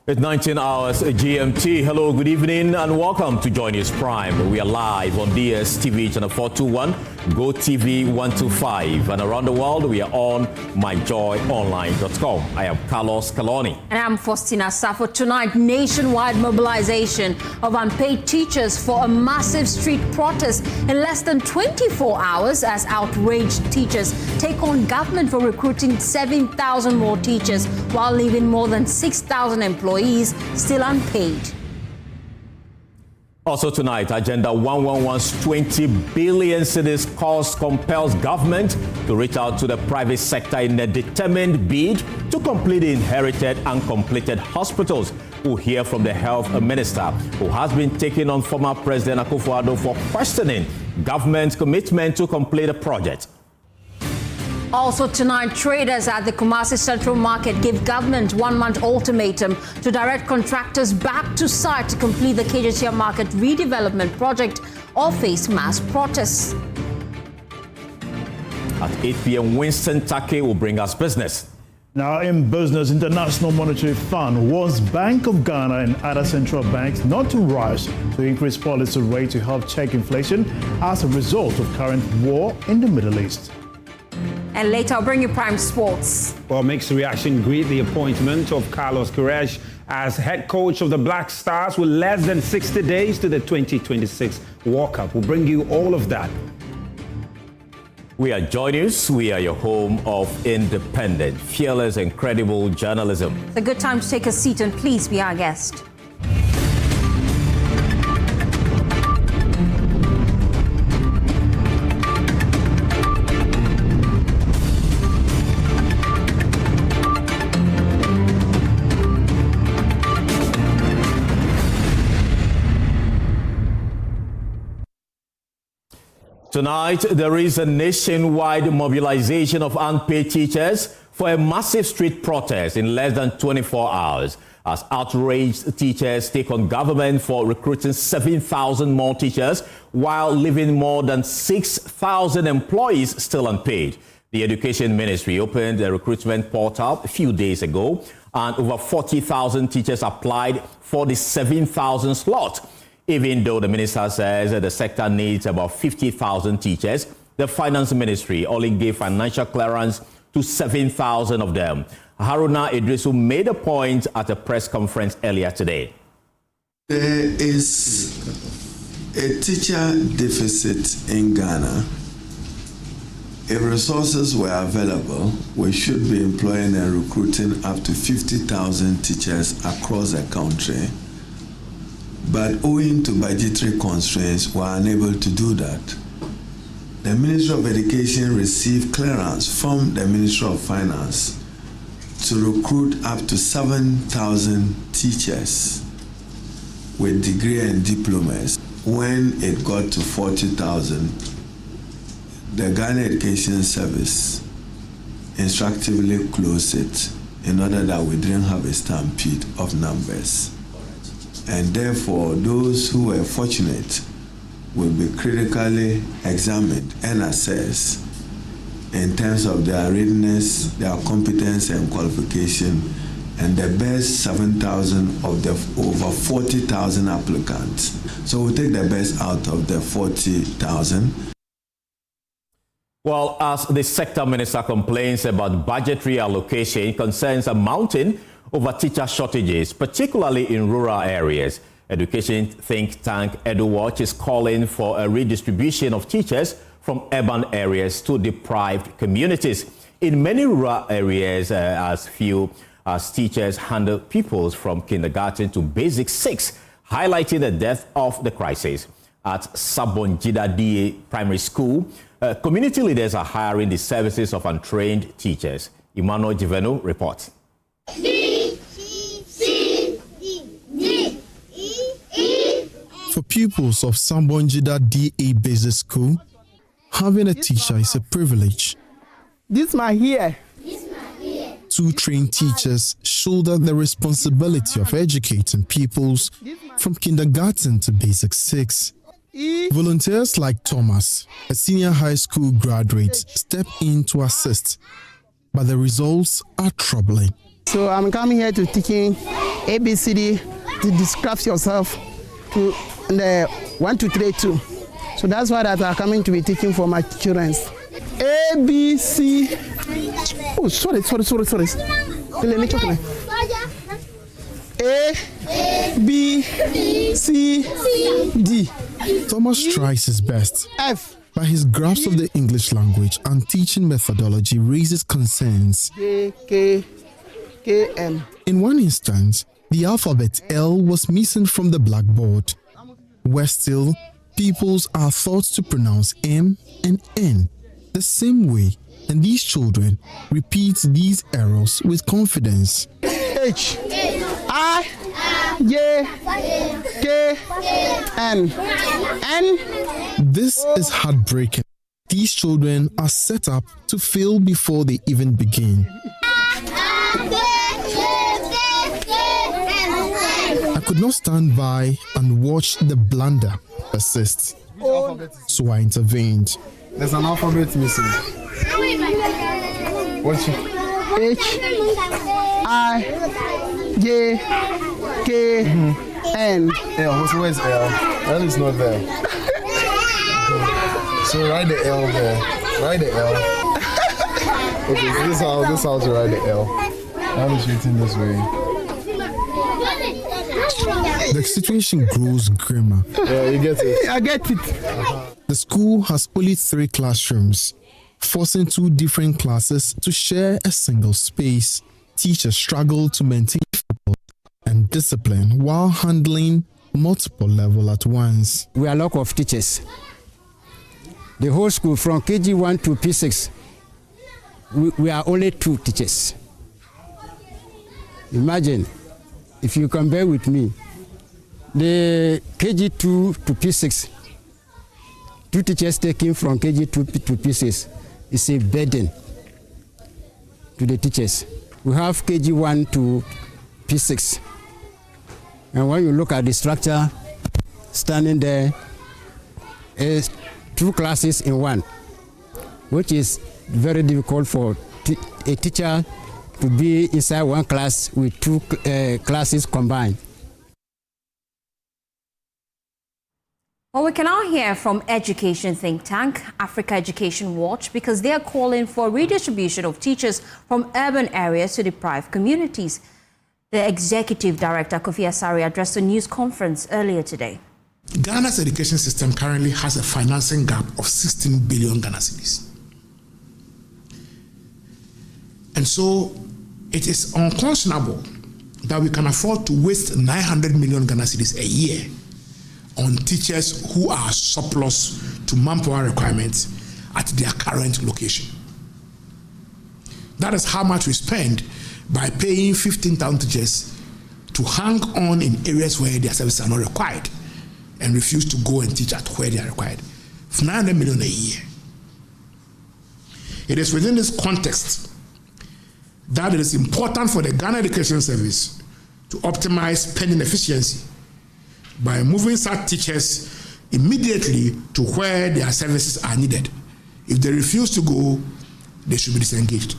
It's 19 hours GMT. Hello, good evening, and welcome to JoyNews Prime. We are live on DSTV channel 421, GoTV 125, and around the world we are on myjoyonline.com. I am Calony. And I'm Fostina. Sarfo. Tonight, nationwide mobilization of unpaid teachers for a massive street protest in less than 24 hours as outraged teachers take on government for recruiting 7,000 more teachers while leaving more than 6,000 employees still unpaid. Also tonight, Agenda 111's 20 billion cedis cost compels government to reach out to the private sector in a determined bid to complete the inherited and completed hospitals. We'll hear from the health minister, who has been taking on former President Akufo-Addo for questioning government's commitment to complete the project. Also tonight, traders at the Kumasi Central Market give government 1 month ultimatum to direct contractors back to site to complete the Kejetia Market Redevelopment Project or face mass protests. At 8 p.m., Winston Take will bring us business. Now in business, International Monetary Fund warns Bank of Ghana and other central banks not to rush to increase policy rate to help check inflation as a result of current war in the Middle East. And later, I'll bring you Prime Sports. Well, mixed reaction greet the appointment of Carlos Queiroz as head coach of the Black Stars with less than 60 days to the 2026 World Cup. We'll bring you all of that. We are JoyNews. We are your home of independent, fearless, and credible journalism. It's a good time to take a seat and please be our guest. Tonight, there is a nationwide mobilization of unpaid teachers for a massive street protest in less than 24 hours as outraged teachers take on government for recruiting 7,000 more teachers while leaving more than 6,000 employees still unpaid. The Education Ministry opened a recruitment portal a few days ago, and over 40,000 teachers applied for the 7,000 slot. Even though the minister says that the sector needs about 50,000 teachers, the Finance Ministry only gave financial clearance to 7,000 of them. Haruna Idrisu made a point at a press conference earlier today. There is a teacher deficit in Ghana. If resources were available, we should be employing and recruiting up to 50,000 teachers across the country. But owing to budgetary constraints, we are unable to do that. The Ministry of Education received clearance from the Ministry of Finance to recruit up to 7,000 teachers with degree and diplomas. When it got to 40,000, the Ghana Education Service instructively closed it in order that we didn't have a stampede of numbers. And therefore, those who were fortunate will be critically examined and assessed in terms of their readiness, their competence and qualification, and the best 7,000 of the over 40,000 applicants. So we'll take the best out of the 40,000. Well, as the sector minister complains about budgetary allocation concerns a mountain over teacher shortages, particularly in rural areas, education think tank EduWatch is calling for a redistribution of teachers from urban areas to deprived communities. In many rural areas, as few as teachers handle pupils from kindergarten to basic 6, highlighting the depth of the crisis. At Sabonjida DA Primary School, community leaders are hiring the services of untrained teachers. Emmanuel Jivenu reports. For pupils of Sabonjida DA Basic School, having a teacher is a privilege. This man here. 2 trained teachers shoulder the responsibility of educating pupils from kindergarten to basic 6. Volunteers like Thomas, a senior high school graduate, step in to assist, but the results are troubling. So I'm coming here to teaching ABCD to describe yourself to the 1, 2, 3, 2. So that's why that I'm coming to be teaching for my children. A, B, C. Oh, sorry. Let me check. A, B, C, D. Thomas tries his best, F. but his grasp of the English language and teaching methodology raises concerns. J, K, M. In one instance, the alphabet L was missing from the blackboard. Worse still, pupils are thought to pronounce M and N the same way, and these children repeat these errors with confidence. H, I, J, K, N. This is heartbreaking. These children are set up to fail before they even begin. I could not stand by and watch the blunder persist, so I intervened. There's an alphabet missing. What's it? H, I, J, K, N. L. Where's L? L is not there. So write the L there. Write the L. Okay, so this is how to write the L. I'm just writing this way. The situation grows grimmer. Yeah, you get it. I get it. The school has only 3 classrooms, forcing 2 different classes to share a single space. Teachers struggle to maintain focus and discipline while handling multiple levels at once. We are a lot of teachers. The whole school from KG1 to P6, we are only 2 teachers. Imagine, if you compare with me, the KG2 to P6, 2 teachers taking from KG2 to P6 is a burden to the teachers. We have KG1 to P6. And when you look at the structure standing there, is 2 classes in 1, which is very difficult for a teacher to be inside 1 class with 2 classes combined. Well, we can now hear from education think tank Africa Education Watch, because they are calling for redistribution of teachers from urban areas to deprived communities. The executive director, Kofi Asare, addressed a news conference earlier today. Ghana's education system currently has a financing gap of 16 billion Ghana cedis. And so it is unconscionable that we can afford to waste 900 million Ghana cedis a year on teachers who are surplus to manpower requirements at their current location. That is how much we spend by paying 15,000 teachers to hang on in areas where their services are not required and refuse to go and teach at where they are required. 900 million a year. It is within this context that it is important for the Ghana Education Service to optimize spending efficiency by moving such teachers immediately to where their services are needed. If they refuse to go, they should be disengaged.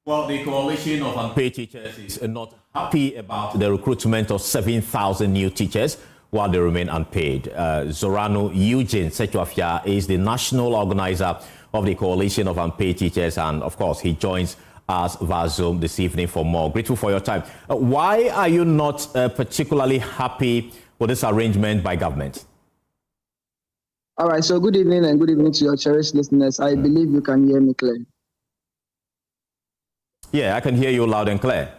Well, the coalition of unpaid teachers is not happy about the recruitment of 7,000 new teachers while they remain unpaid. Zorano Eugene Sechuafia is the national organizer of the coalition of unpaid teachers, and of course he joins us via Zoom this evening for more. Grateful for your time. Why are you not particularly happy with this arrangement by government? All right, so good evening and good evening to your cherished listeners. I believe you can hear me clearly. Yeah, I can hear you loud and clear.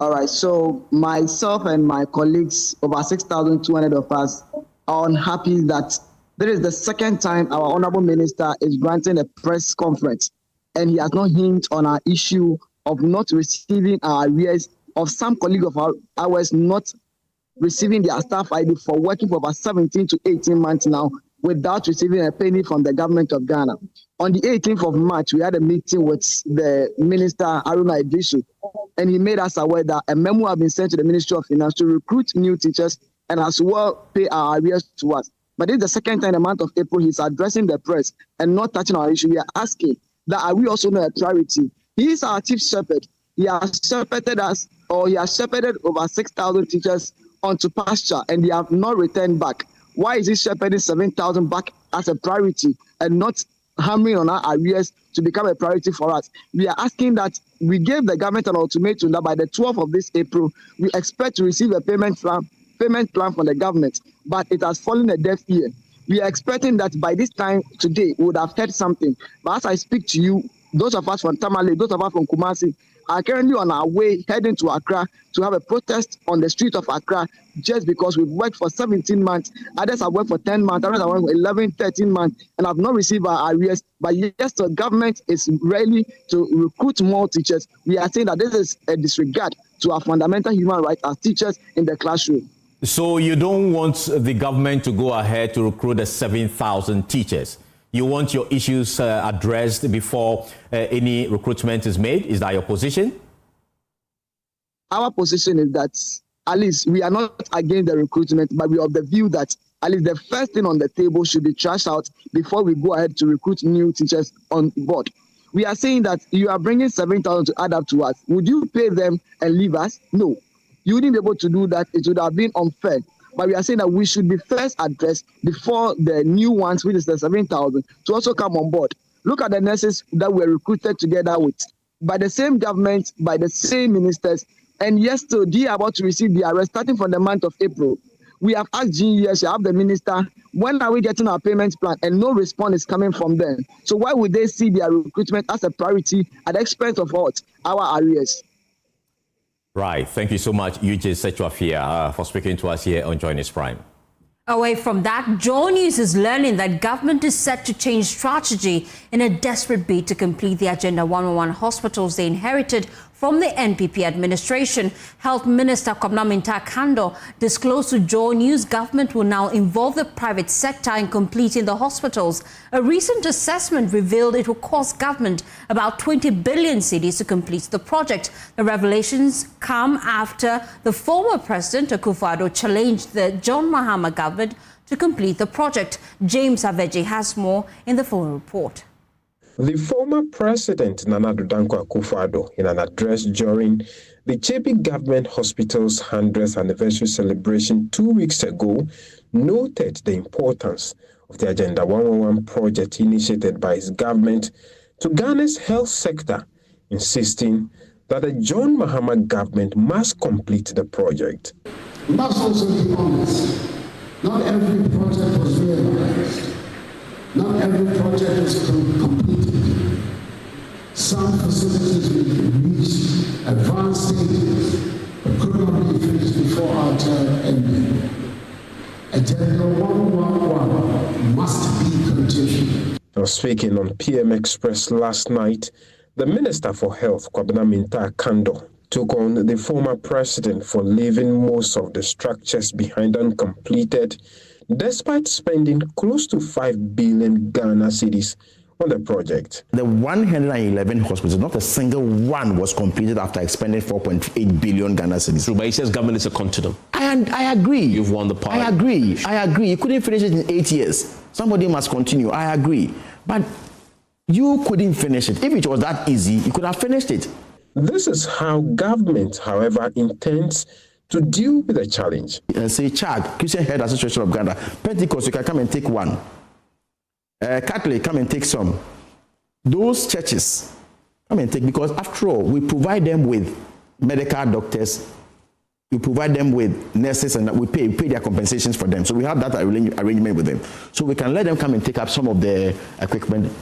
All right, so myself and my colleagues, over 6,200 of us, are unhappy that this is the second time our honorable minister is granting a press conference, and he has not hinted on our issue of not receiving our arrears, of some colleagues of ours not receiving their staff ID for working for about 17 to 18 months now without receiving a penny from the government of Ghana. On the 18th of March, we had a meeting with the Minister, Haruna Idrisu, and he made us aware that a memo has been sent to the Ministry of Finance to recruit new teachers and as well pay our arrears to us. But this is the second time in the month of April he's addressing the press and not touching our issue. We are asking that are we also not a priority? He is our chief shepherd. he has shepherded us, or he has shepherded over 6,000 teachers onto pasture, and they have not returned back. Why is he shepherding 7,000 back as a priority and not hammering on our arrears to become a priority for us? We are asking that we gave the government an ultimatum that by the 12th of this April, we expect to receive a payment plan from the government, but it has fallen a deaf ear. We are expecting that by this time today, we would have heard something. But as I speak to you, those of us from Tamale, those of us from Kumasi, are currently on our way heading to Accra to have a protest on the street of Accra just because we've worked for 17 months. Others have worked for 10 months, others have worked for 11, 13 months, and have not received our arrears. But yes, the government is ready to recruit more teachers. We are saying that this is a disregard to our fundamental human rights as teachers in the classroom. So you don't want the government to go ahead to recruit the 7,000 teachers? You want your issues addressed before any recruitment is made? Is that your position? Our position is that at least we are not against the recruitment, but we are of the view that at least the first thing on the table should be trashed out before we go ahead to recruit new teachers on board. We are saying that you are bringing 7,000 to add up to us. Would you pay them and leave us? No. You wouldn't be able to do that. It would have been unfair. But we are saying that we should be first addressed before the new ones, which is the 7,000, to also come on board. Look at the nurses that were recruited together with, by the same government, by the same ministers, and yes, still they are about to receive the arrest starting from the month of April. We have asked GES, have the minister, when are we getting our payment plan? And no response is coming from them. So why would they see their recruitment as a priority at the expense of what? Our arrears. Right. Thank you so much, Kejetia Market, for speaking to us here on JoyNews Prime. Away from that, JoyNews is learning that government is set to change strategy in a desperate bid to complete the Agenda 111 hospitals they inherited from the NPP administration. Health Minister Kumasi Central Market disclosed to JoyNews government will now involve the private sector in completing the hospitals. A recent assessment revealed it will cost government about 20 billion cedis to complete the project. The revelations come after the former President Akufo-Addo challenged the John Mahama government to complete the project. James Aveji has more in the full report. The former President Nana Danko Akufo-Addo, in an address during the JP Government Hospital's 100th anniversary celebration 2 weeks ago, noted the importance of the Agenda 111 project initiated by his government to Ghana's health sector, insisting that the John Mahama government must complete the project. We must also be honest. Not every project was realized. Not every project was completed. Some facilities will reach advanced stages, but could not be finished before our term ended. Agenda 111 must be continued. Now, speaking on PM Express last night, the Minister for Health, Kumasi Central Market, took on the former president for leaving most of the structures behind uncompleted, despite spending close to 5 billion Ghana cedis on the project. The 111 hospitals, not a single one was completed after expending 4.8 billion Ghana cedis. So, but he says government is a continuum. I agree. You've won the part. I agree. You couldn't finish it in 8 years. Somebody must continue. I agree. But you couldn't finish it. If it was that easy, you could have finished it. This is how government, however, intends to deal with the challenge. Say CHAG, Christian Head Association of Ghana, Pentecost, you can come and take one. Catholic, come and take some. Those churches, come and take, because after all, we provide them with medical doctors, we provide them with nurses, and we pay their compensations for them. So we have that arrangement with them. So we can let them come and take up some of the equipment,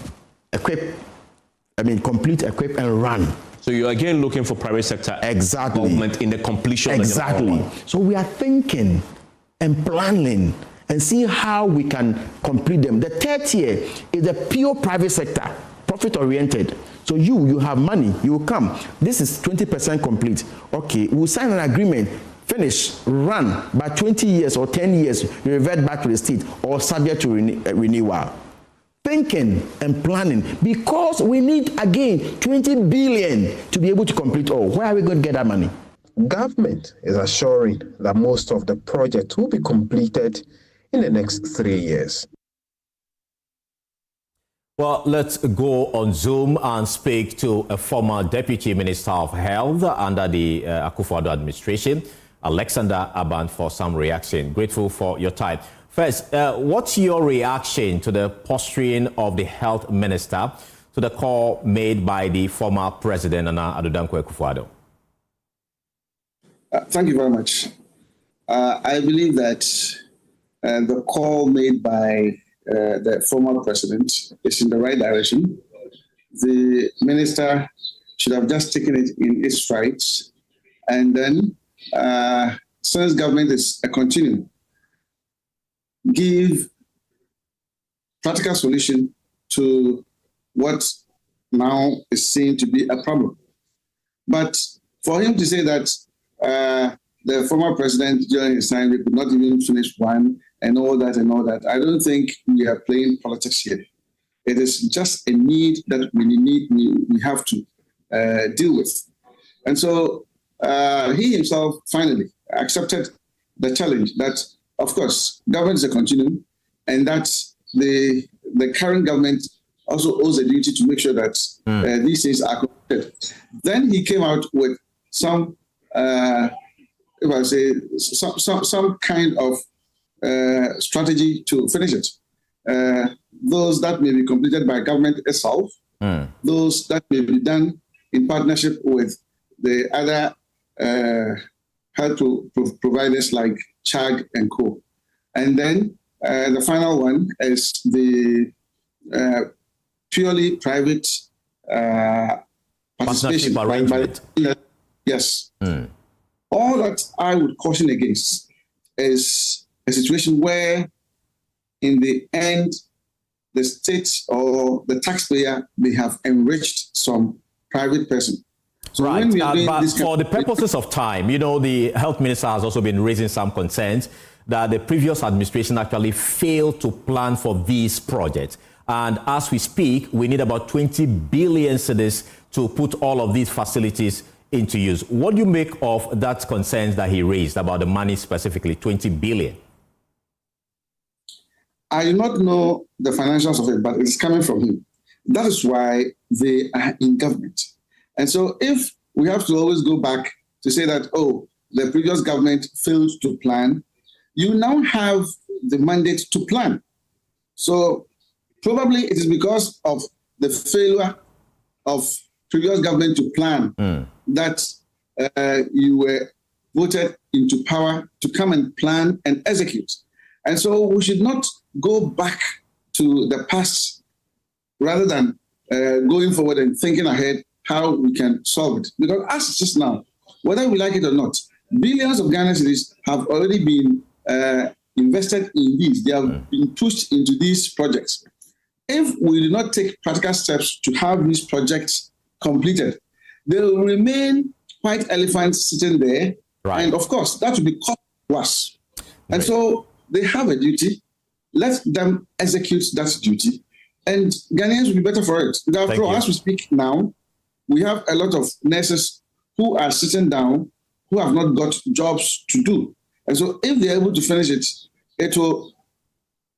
complete, equip, and run. So you're again looking for private sector involvement in the completion. Exactly. So we are thinking and planning and see how we can complete them. The third tier is the pure private sector, profit-oriented. So you have money, you will come. This is 20% complete. Okay, we'll sign an agreement, finish, run, by 20 years or 10 years, you revert back to the state or subject to renewal. Thinking and planning, because we need, again, 20 billion to be able to complete all. Where are we going to get that money? Government is assuring that most of the project will be completed in the next 3 years. Well, let's go on Zoom and speak to a former Deputy Minister of Health under the Akufo-Addo administration, Alexander Aban, for some reaction. Grateful for your time. First, what's your reaction to the posturing of the Health Minister to the call made by the former President Akufo-Addo? Thank you very much. I believe that the call made by the former president is in the right direction. The minister should have just taken it in its strides, and then, since government is a continuum, give practical solution to what now is seen to be a problem. But for him to say that the former president during his time, we could not even finish one, and all that, I don't think we are playing politics here. It is just a need that we have to deal with. And so he himself finally accepted the challenge that, of course, government is a continuum, and that the current government also owes a duty to make sure that these things are completed. Then he came out with some, if I say, some kind of strategy to finish it. Those that may be completed by government itself, those that may be done in partnership with the other health providers like CHAG and Co. And then the final one is the purely private participation by yes. All that I would caution against is a situation where, in the end, the state or the taxpayer may have enriched some private person. So right, but for the purposes of time, you know, the health minister has also been raising some concerns that the previous administration actually failed to plan for these projects. And as we speak, we need about 20 billion cedis to put all of these facilities into use. What do you make of that concerns that he raised about the money specifically, 20 billion? I do not know the financials of it, but it's coming from him. That is why they are in government. And so if we have to always go back to say that, oh, the previous government failed to plan, you now have the mandate to plan. So probably it is because of the failure of previous government to plan that you were voted into power to come and plan and execute. And so we should not go back to the past rather than going forward and thinking ahead how we can solve it. Because as just now, whether we like it or not, billions of Ghana cedis have already been invested in these. They have been pushed into these projects. If we do not take practical steps to have these projects completed, they will remain white elephants sitting there. Right. And of course, that will be cost worse. And so they have a duty. Let them execute that duty. And Ghanaians will be better for it. Therefore, as we speak now, we have a lot of nurses who are sitting down, who have not got jobs to do. And so if they're able to finish it, it will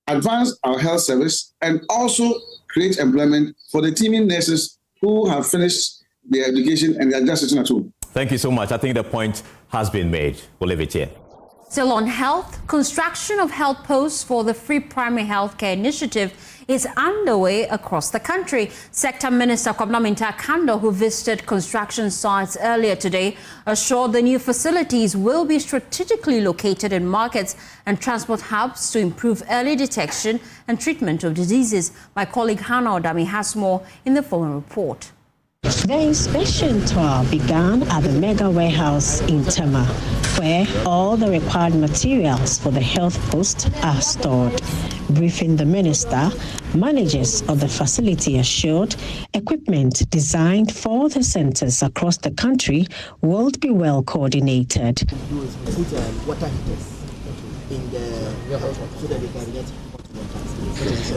advance our health service and also create employment for the teeming nurses who have finished their education and they're just sitting at home. Thank you so much. I think the point has been made. We'll leave it here. Still on health, construction of health posts for the free primary healthcare initiative is underway across the country. Sector Minister Agyeman-Rawlings, who visited construction sites earlier today, assured the new facilities will be strategically located in markets and transport hubs to improve early detection and treatment of diseases. My colleague Hannah Odami has more in the following report. The inspection tour began at the mega warehouse in Tema, where all the required materials for the health post are stored. Briefing the minister, managers of the facility assured equipment designed for the centers across the country will be well coordinated.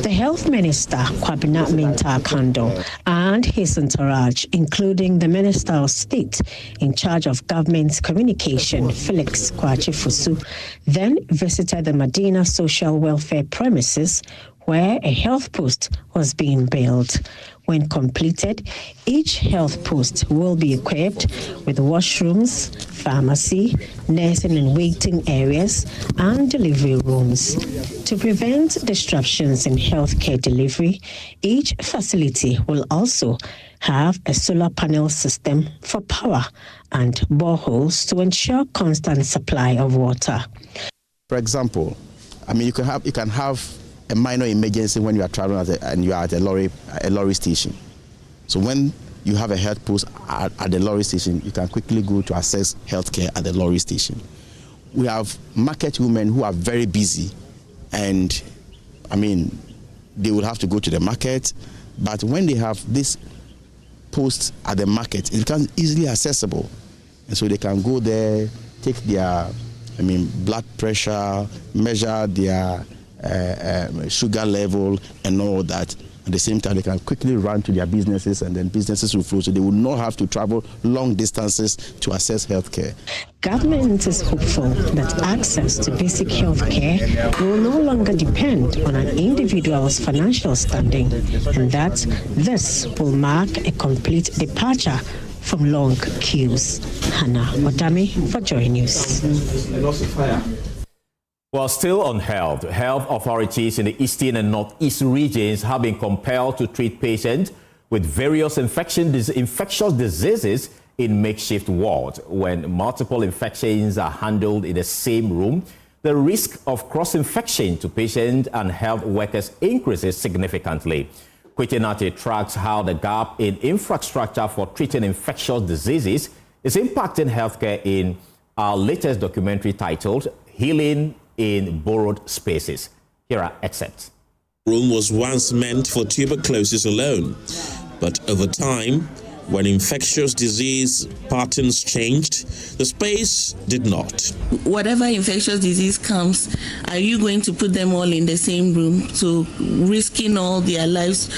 The Health Minister, Agyeman-Rawlings, and his entourage, including the Minister of State in charge of government communication, Felix Kwachi Fusu, then visited the Medina social welfare premises where a health post was being built. When completed, each health post will be equipped with washrooms, pharmacy, nursing and waiting areas, and delivery rooms. To prevent disruptions in healthcare delivery, each facility will also have a solar panel system for power and boreholes to ensure constant supply of water. For example, you can have a minor emergency when you are traveling and you are at a lorry station. So when you have a health post at the lorry station, you can quickly go to access healthcare at the lorry station. We have market women who are very busy, and they will have to go to the market, but when they have this post at the market, it becomes easily accessible, and so they can go there, take their blood pressure, measure their sugar level and all that. At the same time, they can quickly run to their businesses, and then businesses will flow, so they will not have to travel long distances to access healthcare. Government is hopeful that access to basic health care will no longer depend on an individual's financial standing, and that this will mark a complete departure from long queues. Hannah Odame for Joy News. Well, still on health authorities in the eastern and northeast regions have been compelled to treat patients with various infectious diseases in makeshift wards. When multiple infections are handled in the same room, the risk of cross-infection to patients and health workers increases significantly. Kwetenate tracks how the gap in infrastructure for treating infectious diseases is impacting healthcare in our latest documentary titled Healing in Borrowed Spaces. Here are excerpts. Room was once meant for tuberculosis alone, but over time, when infectious disease patterns changed, the space did not. Whatever infectious disease comes, are you going to put them all in the same room? So risking all their lives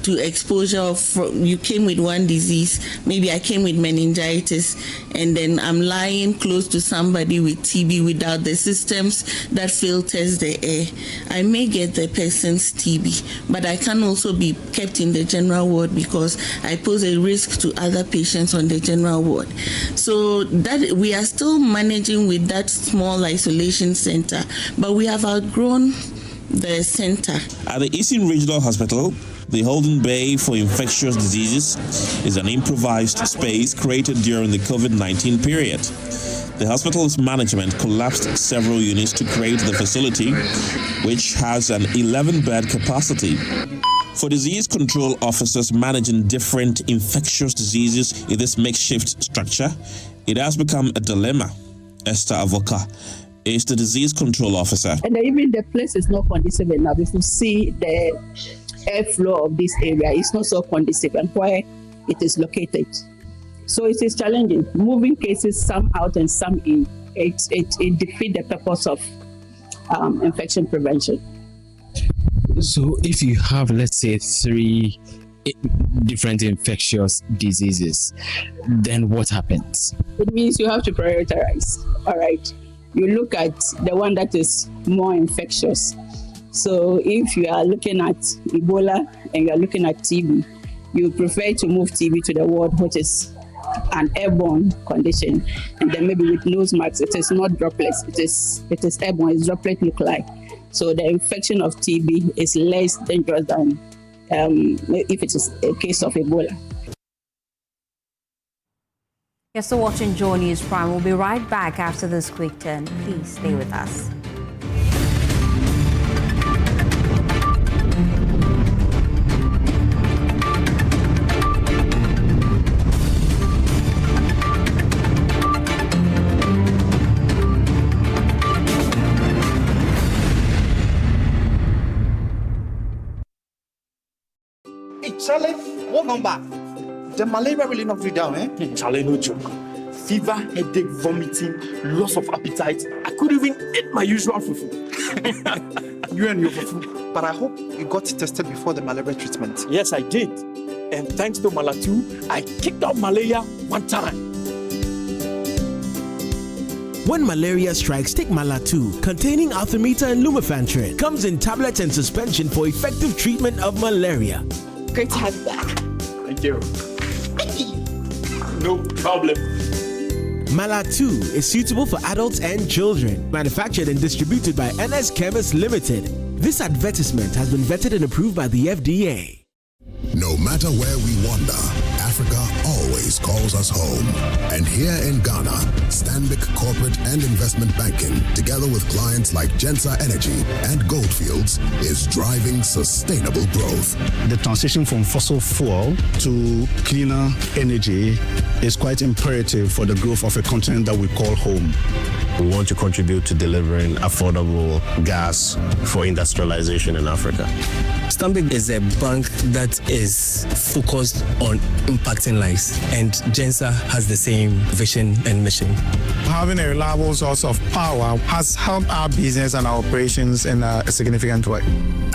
to exposure of, you came with one disease, maybe I came with meningitis, and then I'm lying close to somebody with TB without the systems that filters the air. I may get the person's TB, but I can also be kept in the general ward because I pose a risk to other patients on the general ward. So that we are still managing with that small isolation center, but we have outgrown the center. At the Eastern Regional Hospital, the holding bay for infectious diseases is an improvised space created during the COVID-19 period. The hospital's management collapsed several units to create the facility, which has an 11-bed capacity. For disease control officers managing different infectious diseases in this makeshift structure, it has become a dilemma. Esther Avoka is the disease control officer. And even the place is not conducive enough. If you see the airflow of this area, it's not so conducive and where it is located. So it is challenging. Moving cases, some out and some in, it defeats the purpose of infection prevention. So if you have, let's say, 3 different infectious diseases, then what happens? It means you have to prioritize. All right. You look at the one that is more infectious. So if you are looking at Ebola and you are looking at TB, you prefer to move TB to the ward, which is an airborne condition. And then maybe with nose marks, it is not droplets, it is airborne, it's droplet nuclei. So the infection of TB is less dangerous than if it is a case of Ebola. You're still watching JoyNews Prime. We'll be right back after this quick turn. Please stay with us. Charlie, what number? The malaria really knocked you down, eh? Charlie, no joke. Fever, headache, vomiting, loss of appetite. I couldn't even eat my usual fufu. You and your fufu. But I hope you got tested before the malaria treatment. Yes, I did. And thanks to Malatu, I kicked out malaria one time. When malaria strikes, take Mala 2, containing artemether and lumefantrine. Comes in tablets and suspension for effective treatment of malaria. Great to have you back. Thank you. No problem. Mala 2 is suitable for adults and children. Manufactured and distributed by NS Chemist Limited. This advertisement has been vetted and approved by the FDA. No matter where we wander, Africa always calls us home. And here in Ghana, Stanbic Corporate and Investment Banking, together with clients like Gensa Energy and Goldfields, is driving sustainable growth. The transition from fossil fuel to cleaner energy is quite imperative for the growth of a continent that we call home. We want to contribute to delivering affordable gas for industrialization in Africa. Stanbic is a bank that is focused on impacting lives, and Gensa has the same vision and mission. Having a reliable source of power has helped our business and our operations in a significant way.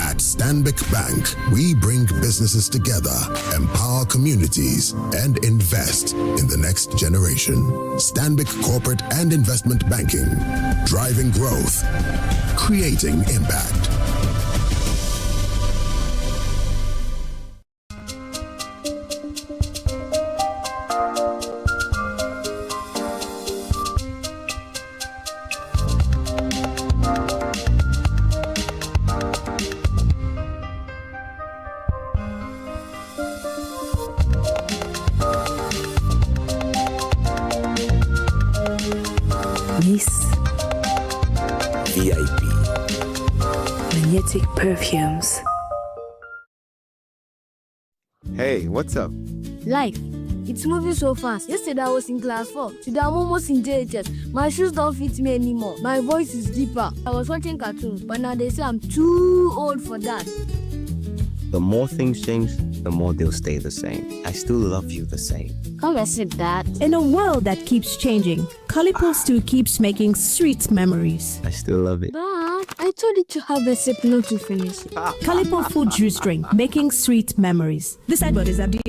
At Stanbic Bank, we bring businesses together, empower communities, and invest in the next generation. Stanbic Corporate and Investment Banking, driving growth, creating impact. VIP. Magnetic perfumes. Hey, what's up? Life. It's moving so fast. Yesterday I was in class 4. Today I'm almost in JHS. My shoes don't fit me anymore. My voice is deeper. I was watching cartoons, but now they say I'm too old for that. The more things change, the more they'll stay the same. I still love you the same. Come and sit, Dad. In a world that keeps changing, Calipo still keeps making sweet memories. I still love it. Dad, I told you to have a sip, not to finish it. Calipo food juice drink, making sweet memories. This advert is FDA.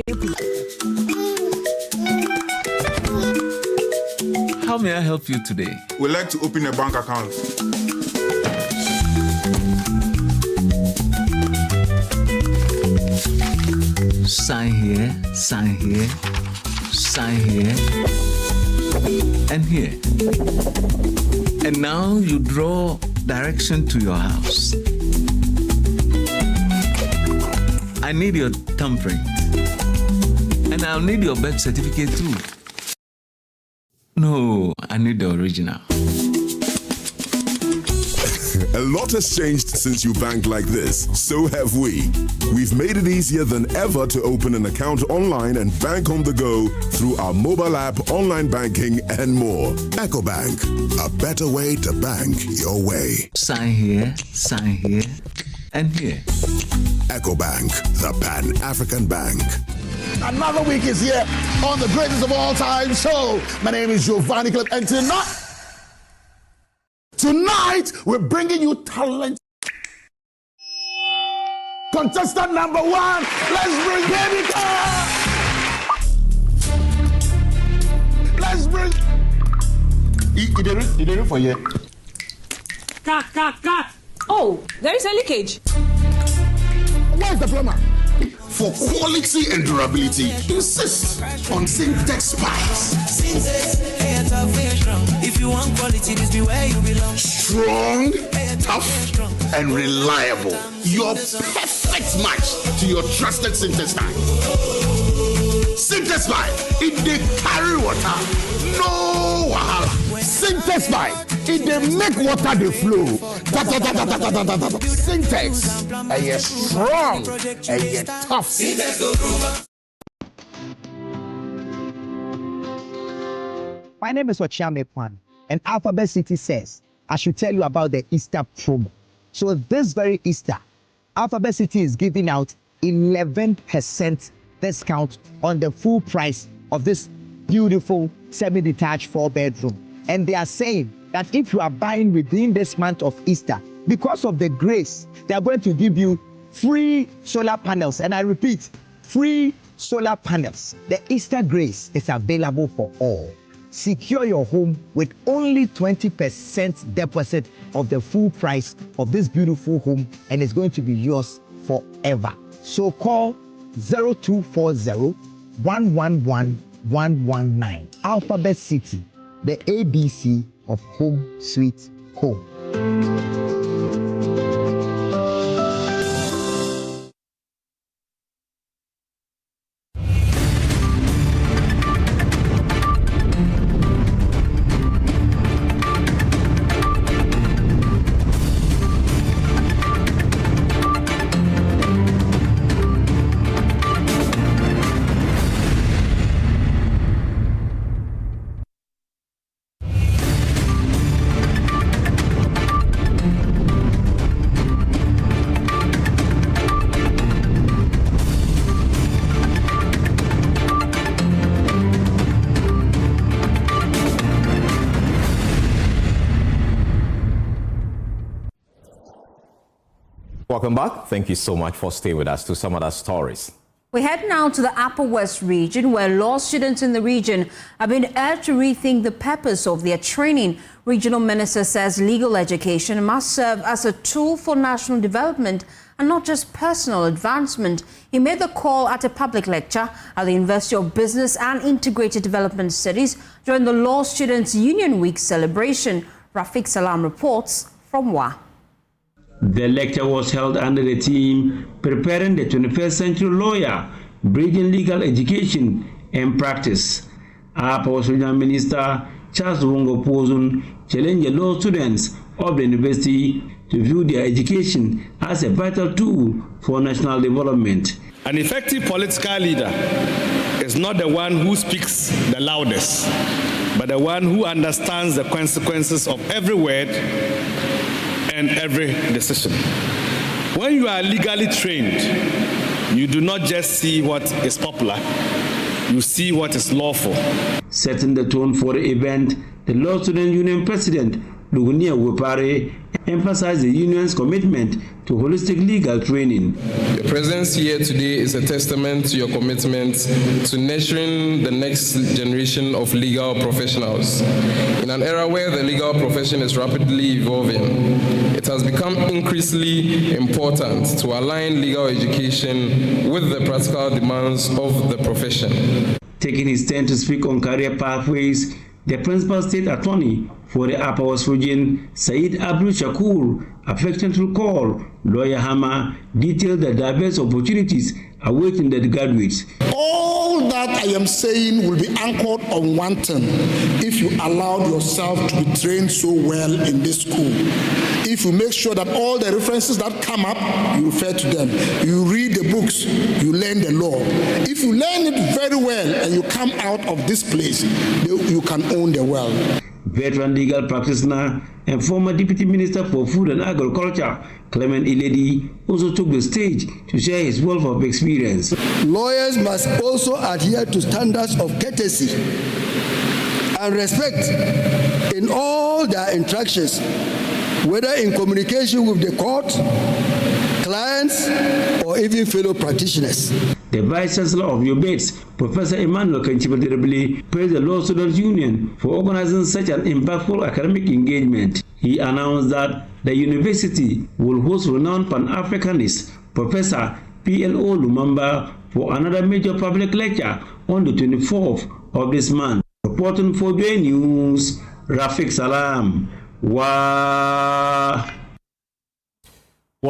How may I help you today? We'd like to open a bank account. Sign here, sign here, sign here, and here. And now you draw direction to your house. I need your thumbprint. And I'll need your birth certificate too. No, I need the original. A lot has changed since you banked like this. So have we. We've made it easier than ever to open an account online and bank on the go through our mobile app, online banking, and more. EcoBank, a better way to bank your way. Sign here, and here. EcoBank, the Pan-African Bank. Another week is here on the greatest of all time show. My name is Giovanni Clip, and tonight we're bringing you talent. Contestant number 1, let's bring Baby Car. Let's bring. He did it for you. Cut. Oh, there is a leakage. Where's the plumber? For quality and durability, insist on Syntex pipes. If you want quality, this be where you belong. Strong, tough, and reliable. Your perfect match to your trusted Syntex pipe. Syntex pipe, it dey carry water, no wahala. Syntex pipe, it dey make water dey flow. Syntex, and you're strong, and you're tough. My name is Ochame Kwan, and Alphabet City says I should tell you about the Easter promo. So this very Easter, Alphabet City is giving out 11% discount on the full price of this beautiful semi-detached 4-bedroom. And they are saying that if you are buying within this month of Easter, because of the grace, they are going to give you free solar panels. And I repeat, free solar panels. The Easter grace is available for all. secure your home with only 20% deposit of the full price of this beautiful home, and it's going to be yours forever. So call 0240 111 119. Alphabet City, the ABC of Home Sweet Home. Welcome back. Thank you so much for staying with us to some other stories. We head now to the Upper West region, where law students in the region have been urged to rethink the purpose of their training. Regional Minister says legal education must serve as a tool for national development and not just personal advancement. He made the call at a public lecture at the University of Business and Integrated Development Studies during the Law Students Union Week celebration. Rafiq Salam reports from WA. The lecture was held under the theme Preparing the 21st Century Lawyer, Bridging Legal Education and Practice. Upper Regional Minister Charles Wongo Pozun challenged the law students of the university to view their education as a vital tool for national development. An effective political leader is not the one who speaks the loudest, but the one who understands the consequences of every word and every decision. When you are legally trained, you do not just see what is popular, you see what is lawful. Setting the tone for the event, the Law Student Union President, Lugunia Wepare, emphasized the union's commitment to holistic legal training. Your presence here today is a testament to your commitment to nurturing the next generation of legal professionals. In an era where the legal profession is rapidly evolving, it has become increasingly important to align legal education with the practical demands of the profession. Taking his turn to speak on career pathways, the principal state attorney for the Upper West region, Said Abdul Shakur, affectionately recalled Lawyer Hammer, detailed the diverse opportunities awaiting the graduates. All that I am saying will be anchored on one thing: if you allow yourself to be trained so well in this school, if you make sure that all the references that come up, you refer to them, you read the books, you learn the law. If you learn it very well and you come out of this place, you can own the world. Veteran legal practitioner and former Deputy Minister for Food and Agriculture, Clement Iledi, also took the stage to share his wealth of experience. Lawyers must also adhere to standards of courtesy and respect in all their interactions, whether in communication with the court, clients, or even fellow practitioners. The Vice Chancellor of UBETS, Professor Emmanuel Kenchibadirabili, praised the Law Students Union for organizing such an impactful academic engagement. He announced that the university will host renowned Pan-Africanist Professor PLO Lumumba for another major public lecture on the 24th of this month. Reporting for JoyNews, Rafiq Salam. Well,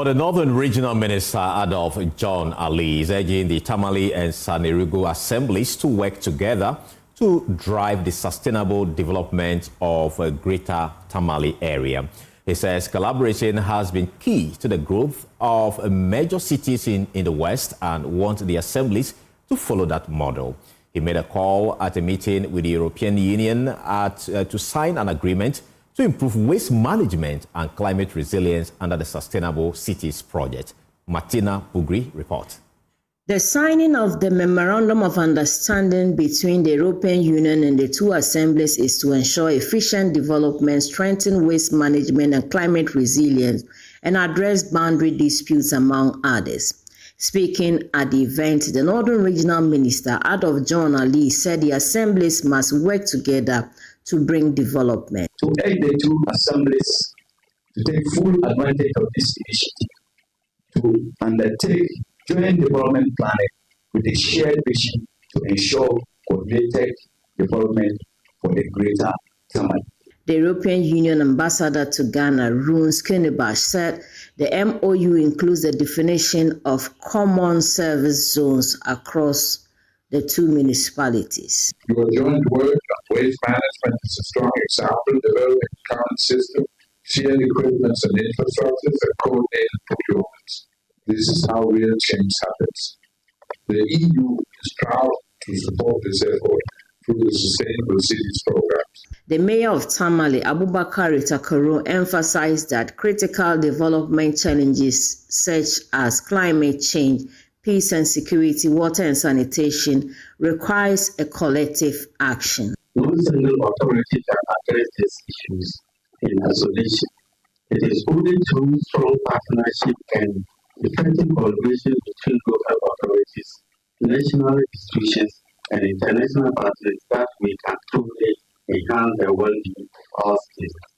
the Northern Regional Minister, Adolf John Ali, is urging the Tamale and Sanerigu assemblies to work together to drive the sustainable development of a greater Tamale area. He says collaboration has been key to the growth of major cities in the West and wants the assemblies to follow that model. He made a call at a meeting with the European Union to sign an agreement to improve waste management and climate resilience under the Sustainable Cities Project. Martina Bugri reports. The signing of the Memorandum of Understanding between the European Union and the two assemblies is to ensure efficient development, strengthen waste management and climate resilience, and address boundary disputes, among others. Speaking at the event, the Northern Regional Minister, Adolf John Ali, said the assemblies must work together to bring development. To urge the two assemblies to take full advantage of this initiative, to undertake joint development planning with a shared vision to ensure coordinated development for the greater Tamale. The European Union ambassador to Ghana, Runes Kenebash, said the MOU includes the definition of common service zones across the two municipalities. Your joint work on waste management is a strong example, developing current system, shared equipments and infrastructures, and coordinated procurements. This is how real change happens. The EU is proud to support this effort through the Sustainable Cities programs. The mayor of Tamale, Abubakar Itakaro, emphasized that critical development challenges such as climate change, peace and security, water and sanitation requires a collective action. No single authority can address these issues in isolation. It is only through strong partnership and effective collaboration between local authorities, national institutions, and international partners that we can truly enhance the well-being of our citizens.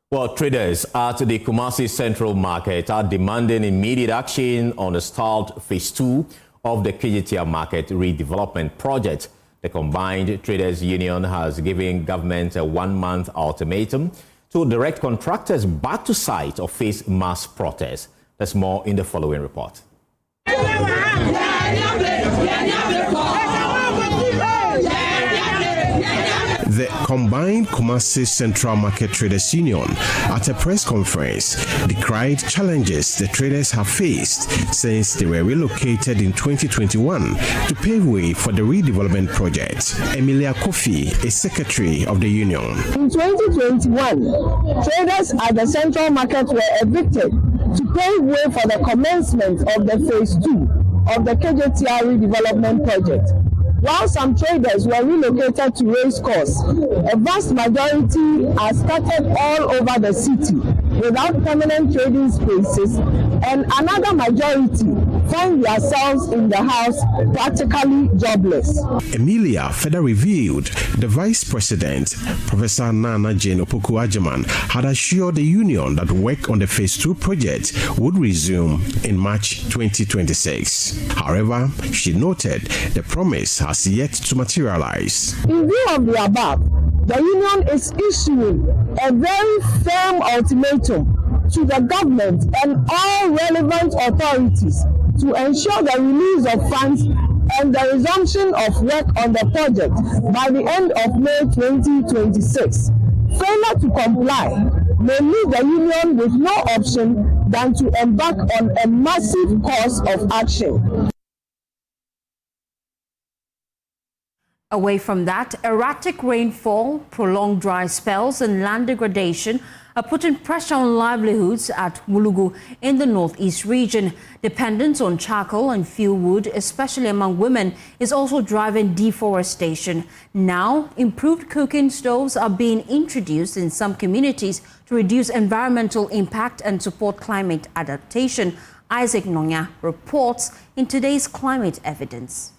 Well, traders at the Kumasi Central Market are demanding immediate action on the stalled phase 2 of the Kejetia Market Redevelopment Project. The Combined Traders Union has given government a 1-month ultimatum to direct contractors back to site or face mass protests. There's more in the following report. The Combined Kumasi Central Market Traders Union, at a press conference, decried challenges the traders have faced since they were relocated in 2021 to pave way for the redevelopment project. Emilia Kofi is secretary of the union. In 2021, traders at the Central Market were evicted to pave way for the commencement of the phase 2 of the Kejetia Redevelopment Project. While some traders were relocated to raise costs, a vast majority are scattered all over the city without permanent trading spaces, and another majority find themselves in the house practically jobless. Emilia further revealed the Vice President, Professor Nana Jane Opoku-Agyeman, had assured the union that work on the Phase 2 project would resume in March 2026. However, she noted the promise has yet to materialize. In view of the above, the union is issuing a very firm ultimatum to the government and all relevant authorities to ensure the release of funds and the resumption of work on the project by the end of May 2026. Failure to comply may leave the union with no option than to embark on a massive course of action. Away from that, erratic rainfall, prolonged dry spells and land degradation are putting pressure on livelihoods at Wulugu in the northeast region. Dependence on charcoal and fuel wood, especially among women, is also driving deforestation. Now, improved cooking stoves are being introduced in some communities to reduce environmental impact and support climate adaptation. Isaac Nonya reports in today's Climate Evidence.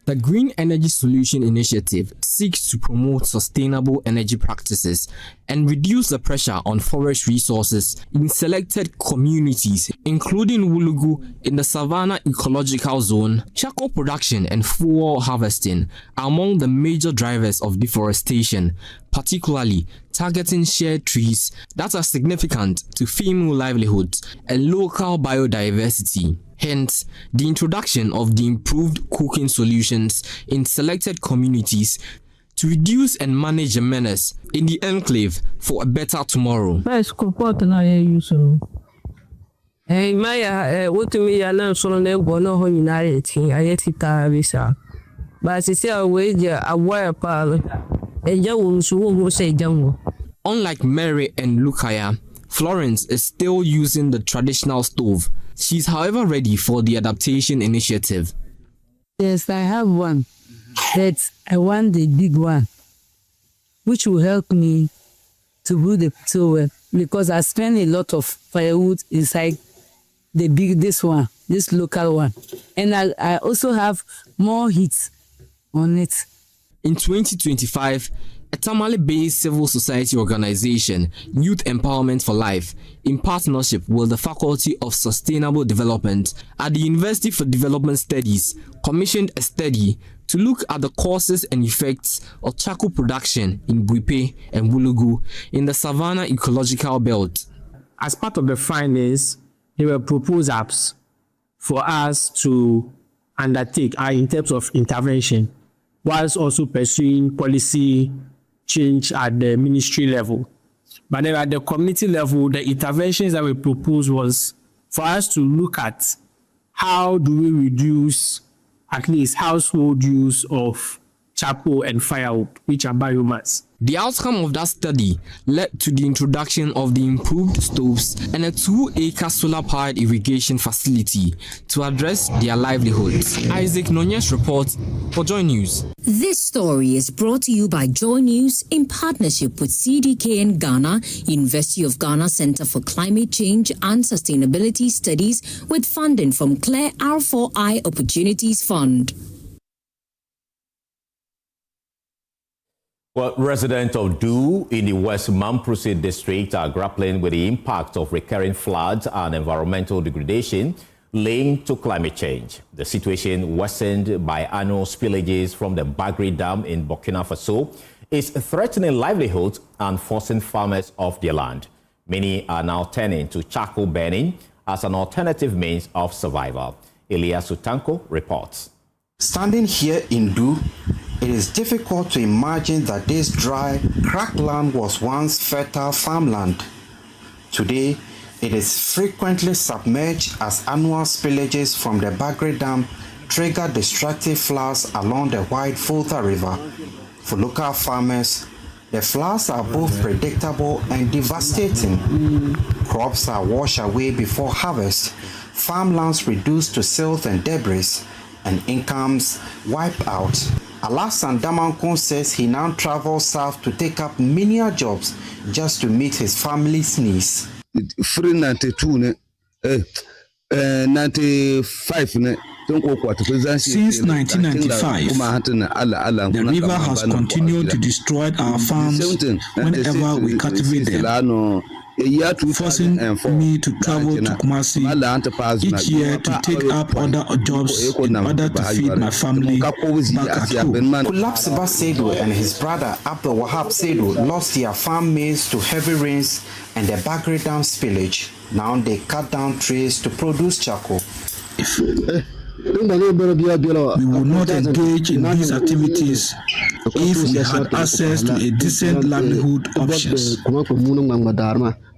The Green Energy Solution Initiative seeks to promote sustainable energy practices and reduce the pressure on forest resources in selected communities, including Wulugu in the Savannah Ecological Zone. Charcoal production and fuel harvesting are among the major drivers of deforestation, particularly targeting shared trees that are significant to female livelihoods and local biodiversity. Hence, the introduction of the improved cooking solutions in selected communities to reduce and manage the menace in the enclave for a better tomorrow. Hey, Maya, what to me, I learned so long ago, no hominarity, I yet it are. But as I say, I wait a wire pal, and you will say, Jungle. Unlike Mary and Lukaya, Florence is still using the traditional stove, She's however ready for the adaptation initiative. Yes, I have one, but I want the big one, which will help me to do the tower, because I spend a lot of firewood inside this local one. And I also have more heat on it. In 2025, a Tamale-based civil society organization, Youth Empowerment for Life, in partnership with the Faculty of Sustainable Development at the University for Development Studies, commissioned a study to look at the causes and effects of charcoal production in Buipe and Wulugu in the Savannah Ecological Belt. As part of the findings, there were proposals for us to undertake in terms of intervention, whilst also pursuing policy change at the ministry level. But then at the community level, the interventions that we proposed was for us to look at how do we reduce at least household use of charcoal and firewood, which are biomass. The outcome of that study led to the introduction of the improved stoves and a 2-acre solar-powered irrigation facility to address their livelihoods. Isaac Nonye's report for JoyNews. This story is brought to you by JoyNews in partnership with CDKN Ghana, University of Ghana Center for Climate Change and Sustainability Studies, with funding from Claire R4I Opportunities Fund. Well, residents of Du in the West Mamprusi district are grappling with the impact of recurring floods and environmental degradation linked to climate change. The situation, worsened by annual spillages from the Bagri Dam in Burkina Faso, is threatening livelihoods and forcing farmers off their land. Many are now turning to charcoal burning as an alternative means of survival. Elias Utanko reports. Standing here in Du, it is difficult to imagine that this dry, cracked land was once fertile farmland. Today, it is frequently submerged as annual spillages from the Bagri Dam trigger destructive floods along the wide Volta River. For local farmers, the floods are both predictable and devastating. Crops are washed away before harvest, farmlands reduced to silt and debris, and incomes wiped out. Alassane Damankon says he now travels south to take up menial jobs just to meet his family's needs. Free 92, 95. Since 1995, the river has continued to destroy our farms whenever we cultivate them, forcing me to travel to Kumasi each year to take up other jobs in order to feed my family back at home. Kulapsiba Seydou and his brother Abdul Wahab Seydou lost their farm maize to heavy rains and the Bagri Dam spillage. Now they cut down trees to produce charcoal. We would not engage in these activities if we had access to a decent livelihood options.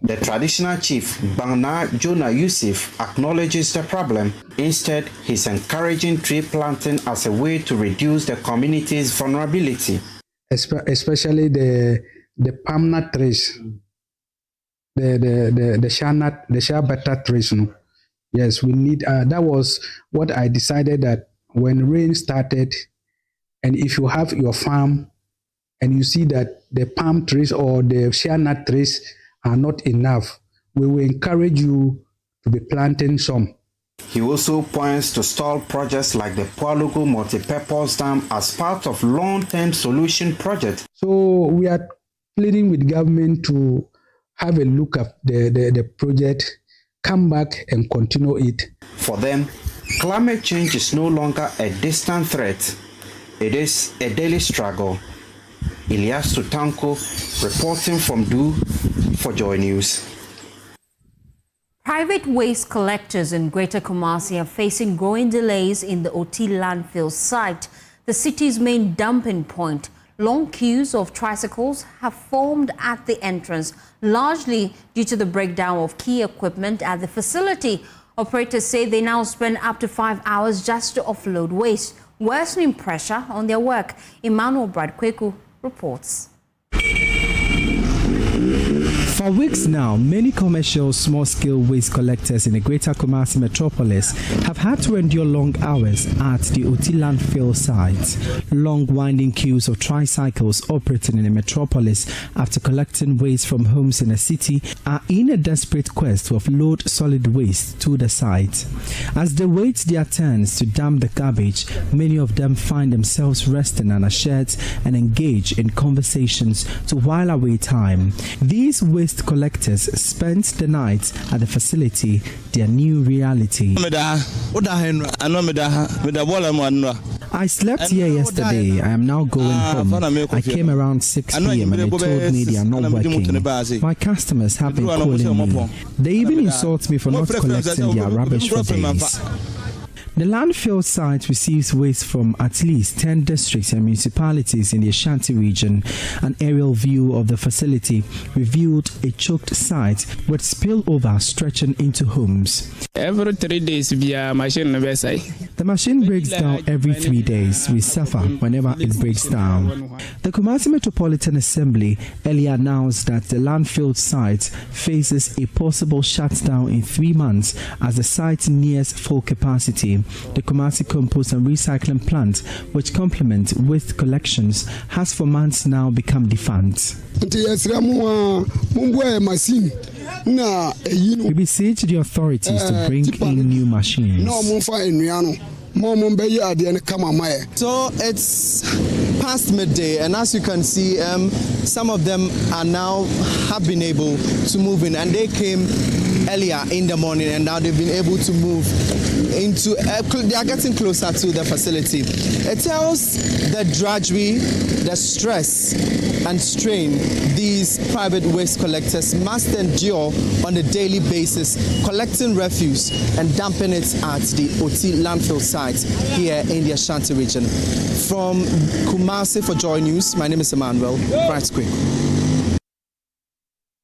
The traditional chief, Bangna Jonah Yusuf, acknowledges the problem. Instead, he's encouraging tree planting as a way to reduce the community's vulnerability. Especially the palm nut trees, the shea butter trees. Yes, we need, that was what I decided, that when rain started, and if you have your farm and you see that the palm trees or the shea nut trees are not enough, we will encourage you to be planting some. He also points to stall projects like the Pualugu Multipurpose Dam as part of long-term solution project. So we are pleading with government to have a look at the project, come back and continue it. For them, climate change is no longer a distant threat. It is a daily struggle. Elias Tutanko reporting from Du for JoyNews. Private waste collectors in Greater Kumasi are facing growing delays in the Oti landfill site, the city's main dumping point. Long queues of tricycles have formed at the entrance, largely due to the breakdown of key equipment at the facility. Operators say they now spend up to 5 hours just to offload waste, worsening pressure on their work. Emmanuel Bradkweku reports. For weeks now, many commercial small-scale waste collectors in the greater Kumasi metropolis have had to endure long hours at the Oti landfill site. Long winding queues of tricycles operating in the metropolis after collecting waste from homes in the city are in a desperate quest to offload solid waste to the site. As they wait their turns to dump the garbage, many of them find themselves resting under sheds and engage in conversations to while away time. These waste collectors spent the night at the facility, their new reality. I slept here yesterday. I am now going home. I came around 6 p.m. and they told me they are not working. My customers have been calling me. They even insult me for not collecting their rubbish for days. The landfill site receives waste from at least 10 districts and municipalities in the Ashanti region. An aerial view of the facility revealed a choked site with spillover stretching into homes. Every 3 days, via machine on the website. The machine breaks down every 3 days. We suffer whenever it breaks down. The Kumasi Metropolitan Assembly earlier announced that the landfill site faces a possible shutdown in 3 months as the site nears full capacity. The Kumasi Compost and Recycling Plant, which complement waste collections, has for months now become defunct. We beseech the authorities to bring in new machines. So it's past midday, and as you can see, some of them are now have been able to move in, and they came earlier in the morning, and now they've been able to move into. They are getting closer to the facility. It tells the drudgery, the stress, and strain these private waste collectors must endure on a daily basis, collecting refuse and dumping it at the Oti landfill site here in the Ashanti region. From Kumasi for Joy News, my name is Emmanuel. Right quick.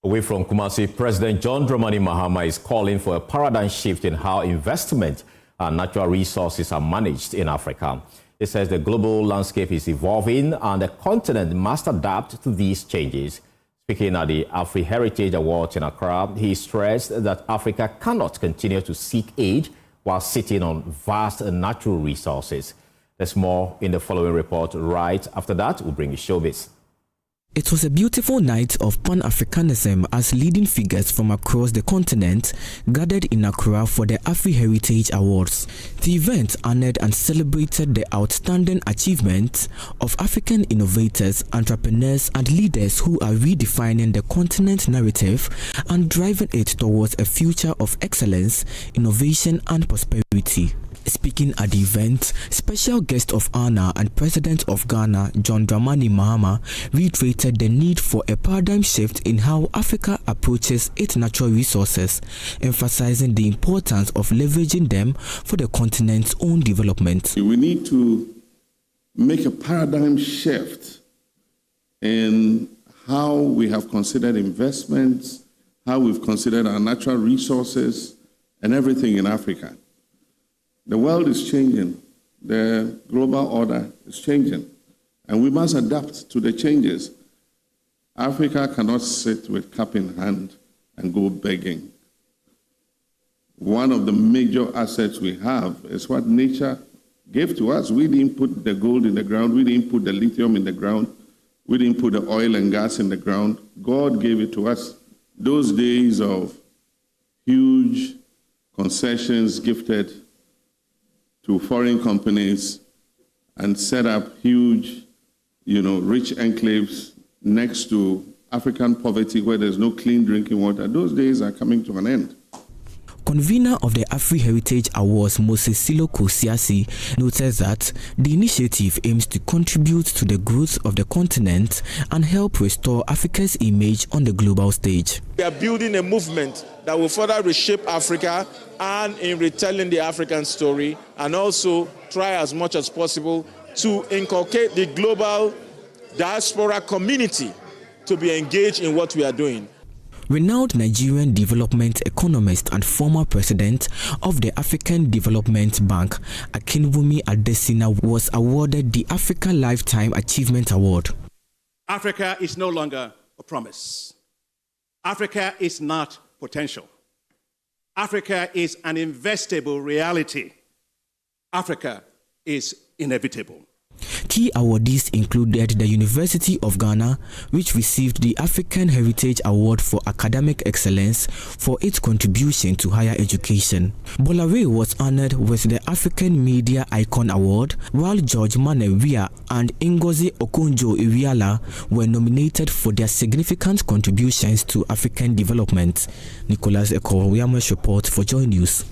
Away from Kumasi, President John Dramani Mahama is calling for a paradigm shift in how investment and natural resources are managed in Africa. He says the global landscape is evolving and the continent must adapt to these changes. Speaking at the Afri Heritage Awards in Accra, he stressed that Africa cannot continue to seek aid while sitting on vast natural resources. There's more in the following report. Right after that, we'll bring you showbiz. It was a beautiful night of Pan-Africanism as leading figures from across the continent gathered in Accra for the Afri Heritage Awards. The event honored and celebrated the outstanding achievements of African innovators, entrepreneurs, and leaders who are redefining the continent's narrative and driving it towards a future of excellence, innovation, and prosperity. Speaking at the event, special guest of honor and President of Ghana, John Dramani Mahama, reiterated the need for a paradigm shift in how Africa approaches its natural resources, emphasizing the importance of leveraging them for the continent's own development. We need to make a paradigm shift in how we have considered investments, how we've considered our natural resources, and everything in Africa. The world is changing. The global order is changing. And we must adapt to the changes. Africa cannot sit with cup in hand and go begging. One of the major assets we have is what nature gave to us. We didn't put the gold in the ground. We didn't put the lithium in the ground. We didn't put the oil and gas in the ground. God gave it to us. Those days of huge concessions gifted to foreign companies and set up huge, rich enclaves next to African poverty where there's no clean drinking water. Those days are coming to an end. Convener of the Afri Heritage Awards, Moses Siloko Siasi, noted that the initiative aims to contribute to the growth of the continent and help restore Africa's image on the global stage. We are building a movement that will further reshape Africa and in retelling the African story, and also try as much as possible to inculcate the global diaspora community to be engaged in what we are doing. Renowned Nigerian development economist and former president of the African Development Bank, Akinwumi-Adesina, was awarded the Africa Lifetime Achievement Award. Africa is no longer a promise. Africa is not potential. Africa is an investable reality. Africa is inevitable. Key awardees included the University of Ghana, which received the African Heritage Award for Academic Excellence for its contribution to higher education. Bolare was honored with the African Media Icon Award, while George Manewia and Ngozi Okonjo-Iweala were nominated for their significant contributions to African development. Nicholas Ekowiame's report for Joy News.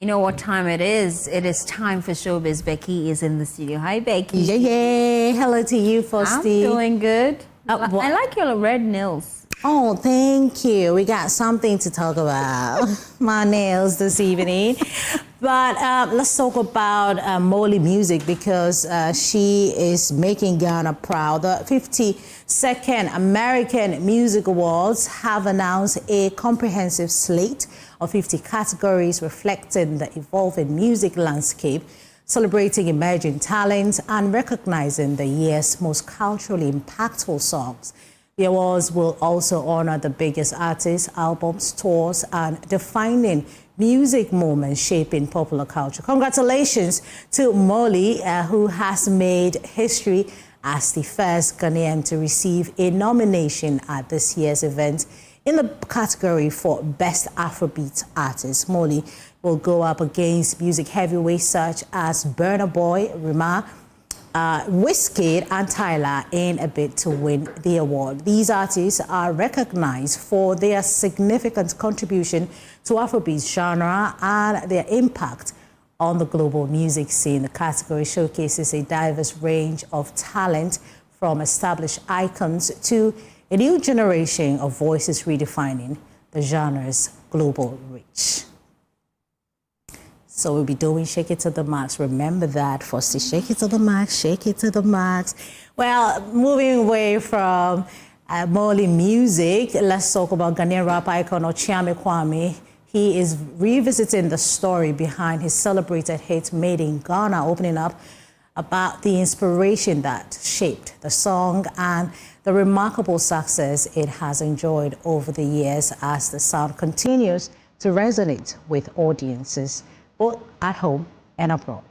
You know what time it is? It is time for Showbiz. Becky is in the studio. Hi, Becky. Yeah. Hello to you, Fostina. I'm doing good. I like your red nails. Oh, thank you. We got something to talk about. My nails this evening. But let's talk about Molly Music, because she is making Ghana proud. The 52nd American Music Awards have announced a comprehensive slate of 50 categories reflecting the evolving music landscape, celebrating emerging talents and recognizing the year's most culturally impactful songs. The awards will also honor the biggest artists, albums, tours, and defining music moments shaping popular culture. Congratulations to Molly, who has made history as the first Ghanaian to receive a nomination at this year's event in the category for Best Afrobeat Artist. Molly will go up against music heavyweights such as Burna Boy, Rema, Wizkid and Tyler in a bid to win the award. These artists are recognized for their significant contribution to Afrobeat genre and their impact on the global music scene. The category showcases a diverse range of talent, from established icons to a new generation of voices redefining the genre's global reach. So we'll be doing Shake It to the Max. Remember that, Fosty. Shake it to the max, shake it to the max. Well, moving away from Molly Music, let's talk about Ghanaian rap icon Okyeame Kwame. He is revisiting the story behind his celebrated hit Made in Ghana, opening up about the inspiration that shaped the song and the remarkable success it has enjoyed over the years as the sound continues to resonate with audiences both at home and abroad.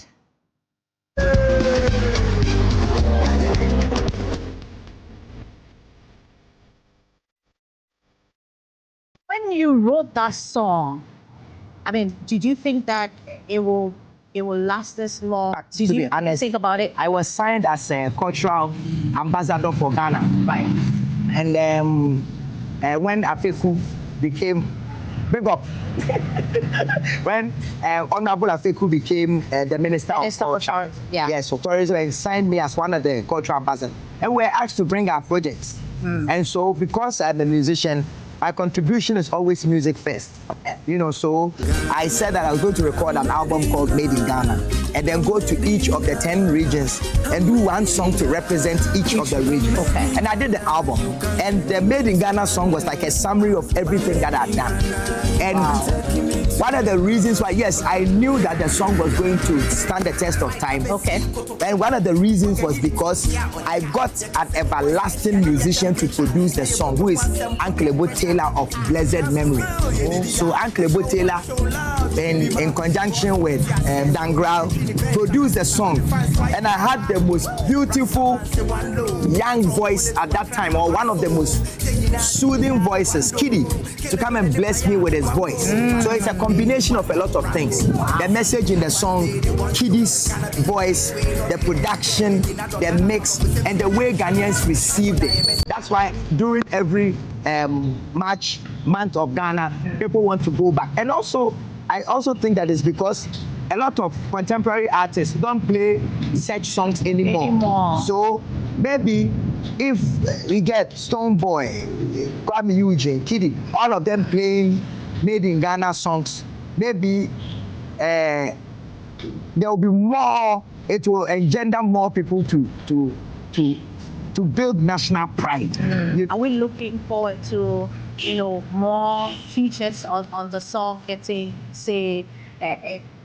When you wrote that song, I mean, did you think that it will last this long? Did you think about it? I was signed as a cultural ambassador for Ghana, right? And when Afeku became big up, when Honorable Afeku became the Minister of Culture, yes, so tourism, signed me as one of the cultural ambassadors, and we were asked to bring our projects. And so, because I'm a musician, my contribution is always music first, you know, so I said that I was going to record an album called Made in Ghana and then go to each of the 10 regions and do one song to represent each of the regions. Okay. And I did the album, and the Made in Ghana song was like a summary of everything that I've done. And one of the reasons why, yes, I knew that the song was going to stand the test of time. Okay. And one of the reasons was because I got an everlasting musician to produce the song, who is Uncle Taylor of blessed memory. So Uncle Taylor, in conjunction with Dangrau, produced the song, and I had the most beautiful young voice at that time, or one of the most soothing voices, Kiddy, to come and bless me with his voice. So it's a combination of a lot of things. The message in the song, Kiddy's voice, the production, the mix, and the way Ghanaians received it. That's why during every month of Ghana, people want to go back. And also, I also think that it's because a lot of contemporary artists don't play such songs anymore. So maybe if we get Stonebwoy, Kwame Eugene, Kiddy, all of them playing Made in Ghana songs, maybe there will be more, it will engender more people to build national pride. Are we looking forward to, more features on the song, getting, say,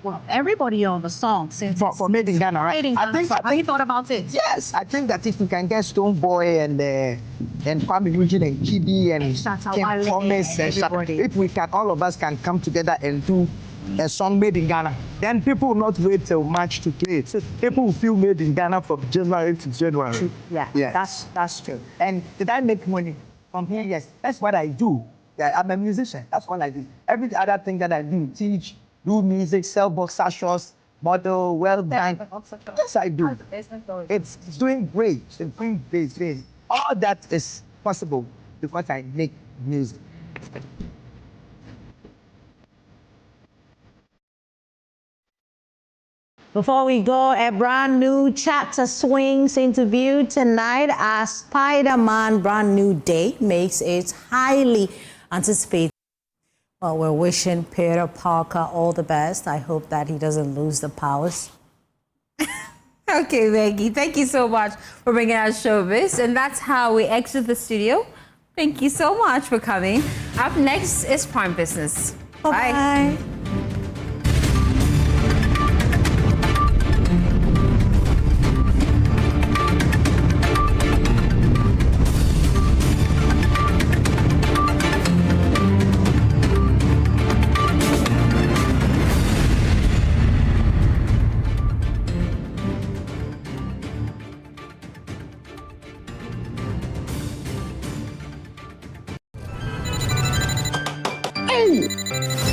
well, everybody on the song since for Made in Ghana, right? Made in Ghana. Have you thought about it? Yes, I think that if we can get Stone Boy and Kwame Eugene and Kibi and Kim Thomas and if we can, all of us can come together and do a song Made in Ghana, then people will not wait till March to play it. People will feel Made in Ghana from January to January. True. Yeah. That's true. And did I make money from here? Yes, that's what I do. Yeah, I'm a musician. That's what I do. Every other thing that I do, teach, do music, sell boxer shorts, model, well done. Yes, I do. It's doing great. It's doing great. All that is possible because I make music. Before we go, a brand new chapter swings into view tonight as Spider-Man Brand New Day makes its highly anticipated. Well, we're wishing Peter Parker all the best. I hope that he doesn't lose the powers. Okay, Maggie, thank you so much for bringing us showbiz. And that's how we exit the studio. Thank you so much for coming. Up next is Prime Business. Bye.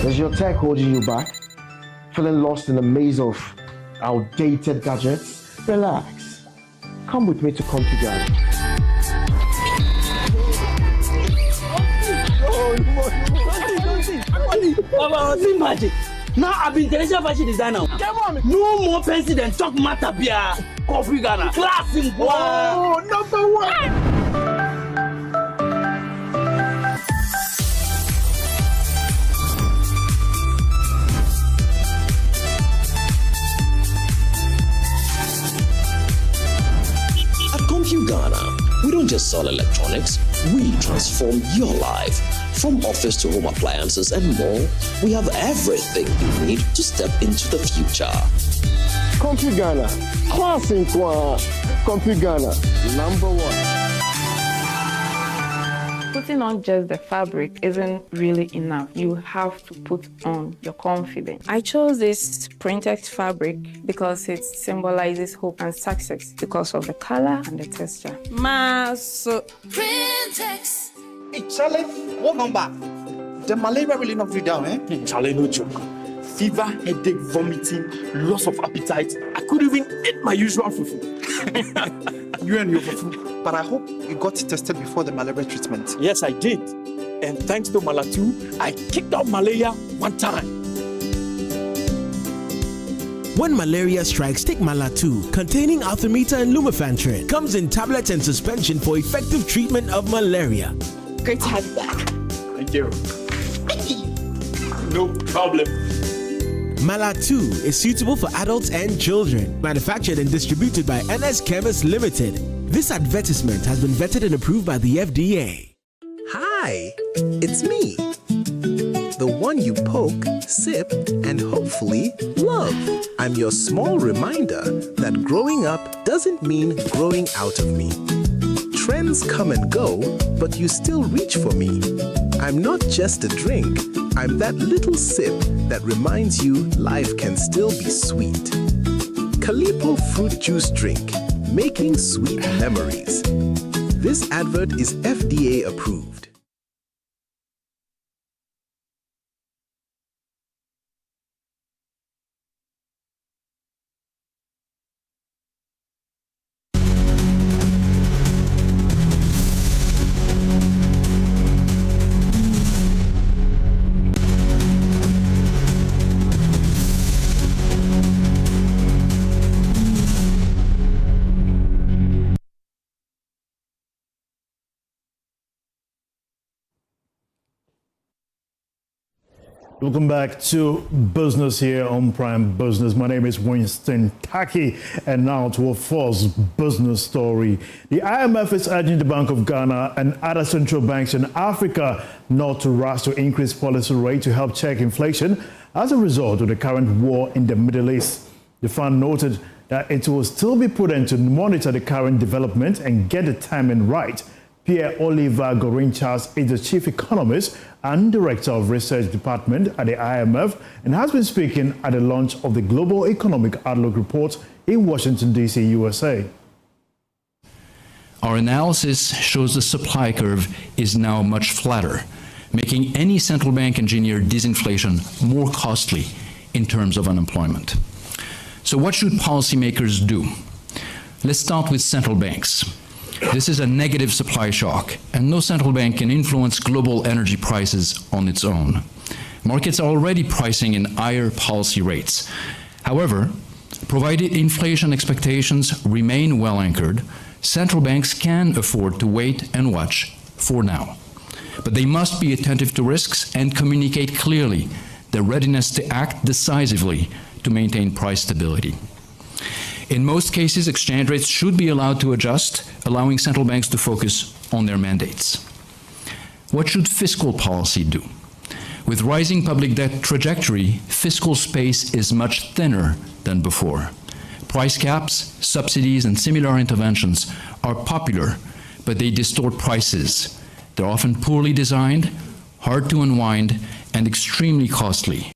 Is your tech holding you back? Feeling lost in the maze of outdated gadgets? Relax. Come with me to Configure. Magic. Now I've been international fashion designer. No more pencil than talk matter beer. Coffee Ghana. Class in Oh, number one. Ghana, we don't just sell electronics, we transform your life. From office to home appliances and more, we have everything you need to step into the future. Config Ghana, class in Config Ghana, number one. Putting on just the fabric isn't really enough. You have to put on your confidence. I chose this Printex fabric because it symbolizes hope and success because of the color and the texture. Printex. Hey, Charlie, what number? The malaria really knocked you down, eh? Charlie, no joke. Fever, headache, vomiting, loss of appetite. I couldn't even eat my usual fufu. You and your fufu. But I hope you got tested before the malaria treatment. Yes, I did. And thanks to Malatu, I kicked out malaria one time. When malaria strikes, take Malatu, containing artemether and lumefantrine. Comes in tablets and suspension for effective treatment of malaria. Great to have you back. Thank you. No problem. Malatu is suitable for adults and children. Manufactured and distributed by NS Chemist Limited. This advertisement has been vetted and approved by the FDA. Hi, it's me. The one you poke, sip, and hopefully love. I'm your small reminder that growing up doesn't mean growing out of me. Trends come and go, but you still reach for me. I'm not just a drink, I'm that little sip that reminds you life can still be sweet. Calipo Fruit Juice Drink, making sweet memories. This advert is FDA approved. Welcome back to Business here on Prime Business. My name is Winston Taki, and now to our first business story. The IMF is urging the Bank of Ghana and other central banks in Africa not to rush to increase policy rate to help check inflation as a result of the current war in the Middle East. The fund noted that it will still be prudent to monitor the current development and get the timing right. Pierre-Oliver Gorinchas is the chief economist and director of research department at the IMF and has been speaking at the launch of the Global Economic Outlook report in Washington, D.C., USA. Our analysis shows the supply curve is now much flatter, making any central bank engineered disinflation more costly in terms of unemployment. So what should policymakers do? Let's start with central banks. This is a negative supply shock, and no central bank can influence global energy prices on its own. Markets are already pricing in higher policy rates. However, provided inflation expectations remain well anchored, central banks can afford to wait and watch for now. But they must be attentive to risks and communicate clearly their readiness to act decisively to maintain price stability. In most cases, exchange rates should be allowed to adjust, allowing central banks to focus on their mandates. What should fiscal policy do? With rising public debt trajectory, fiscal space is much thinner than before. Price caps, subsidies, and similar interventions are popular, but they distort prices. They're often poorly designed, hard to unwind, and extremely costly.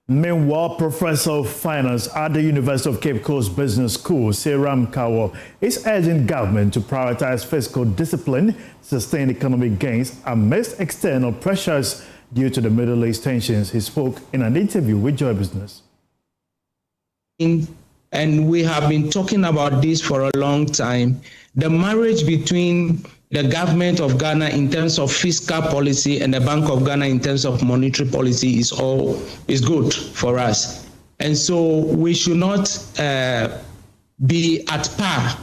Meanwhile, Professor of Finance at the University of Cape Coast Business School, Seram Kawo, is urging government to prioritize fiscal discipline to sustain economic gains amidst external pressures due to the Middle East tensions. He spoke in an interview with Joy Business. And we have been talking about this for a long time. The marriage between the government of Ghana in terms of fiscal policy and the Bank of Ghana in terms of monetary policy is good for us. And so we should not be at par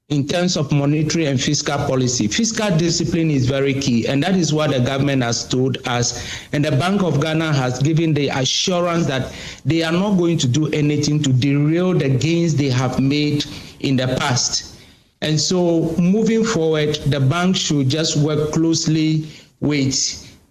in terms of monetary and fiscal policy. Fiscal discipline is very key, and that is what the government has told us. And the Bank of Ghana has given the assurance that they are not going to do anything to derail the gains they have made in the past. And so moving forward, the bank should just work closely with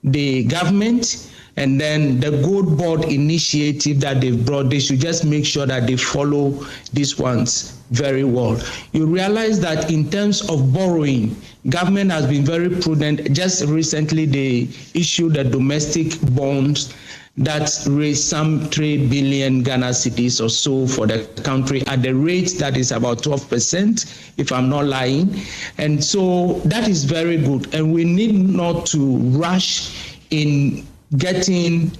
the government, and then the Gold Board initiative that they've brought, they should just make sure that they follow these ones very well. You realize that in terms of borrowing, government has been very prudent. Just recently, they issued a domestic bond that raised some 3 billion Ghana cedis or so for the country at the rate that is about 12%, if I'm not lying. And so that is very good. And we need not to rush in getting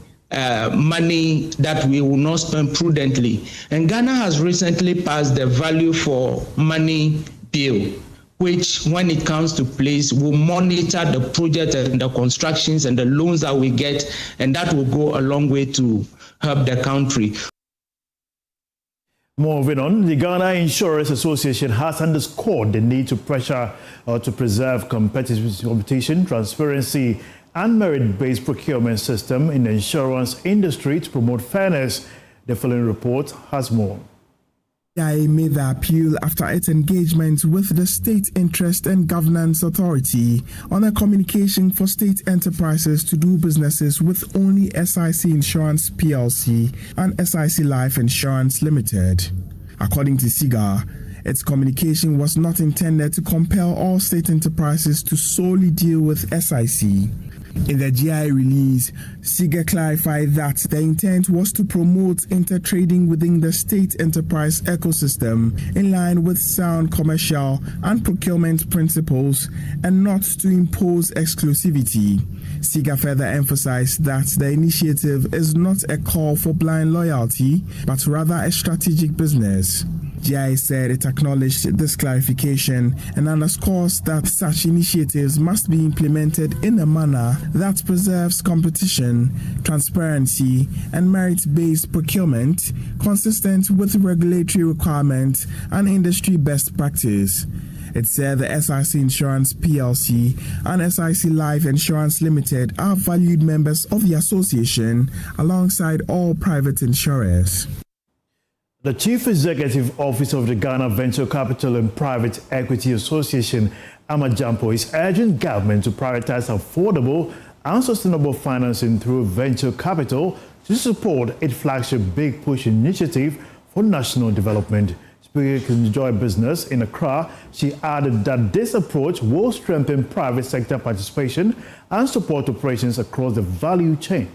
money that we will not spend prudently. And Ghana has recently passed the value for money bill, which when it comes to place will monitor the project and the constructions and the loans that we get, and that will go a long way to help the country. Moving on, the Ghana Insurance Association has underscored the need to preserve competition, transparency, and merit-based procurement system in the insurance industry to promote fairness. The following report has more. I made the appeal after its engagement with the State Interest and Governance Authority on a communication for state enterprises to do businesses with only SIC Insurance PLC and SIC Life Insurance Limited. According to SIGA, its communication was not intended to compel all state enterprises to solely deal with SIC. In the GI release, SIGA clarified that the intent was to promote intertrading within the state enterprise ecosystem in line with sound commercial and procurement principles and not to impose exclusivity. SIGA further emphasized that the initiative is not a call for blind loyalty, but rather a strategic business. GI said it acknowledged this clarification and underscores that such initiatives must be implemented in a manner that preserves competition, transparency, and merit-based procurement consistent with regulatory requirements and industry best practice. It said the SIC Insurance PLC and SIC Life Insurance Limited are valued members of the association alongside all private insurers. The Chief Executive Officer of the Ghana Venture Capital and Private Equity Association, Amajampo, is urging government to prioritize affordable and sustainable financing through venture capital to support its flagship Big Push initiative for national development. Speaking to Joy Business in Accra, she added that this approach will strengthen private sector participation and support operations across the value chain.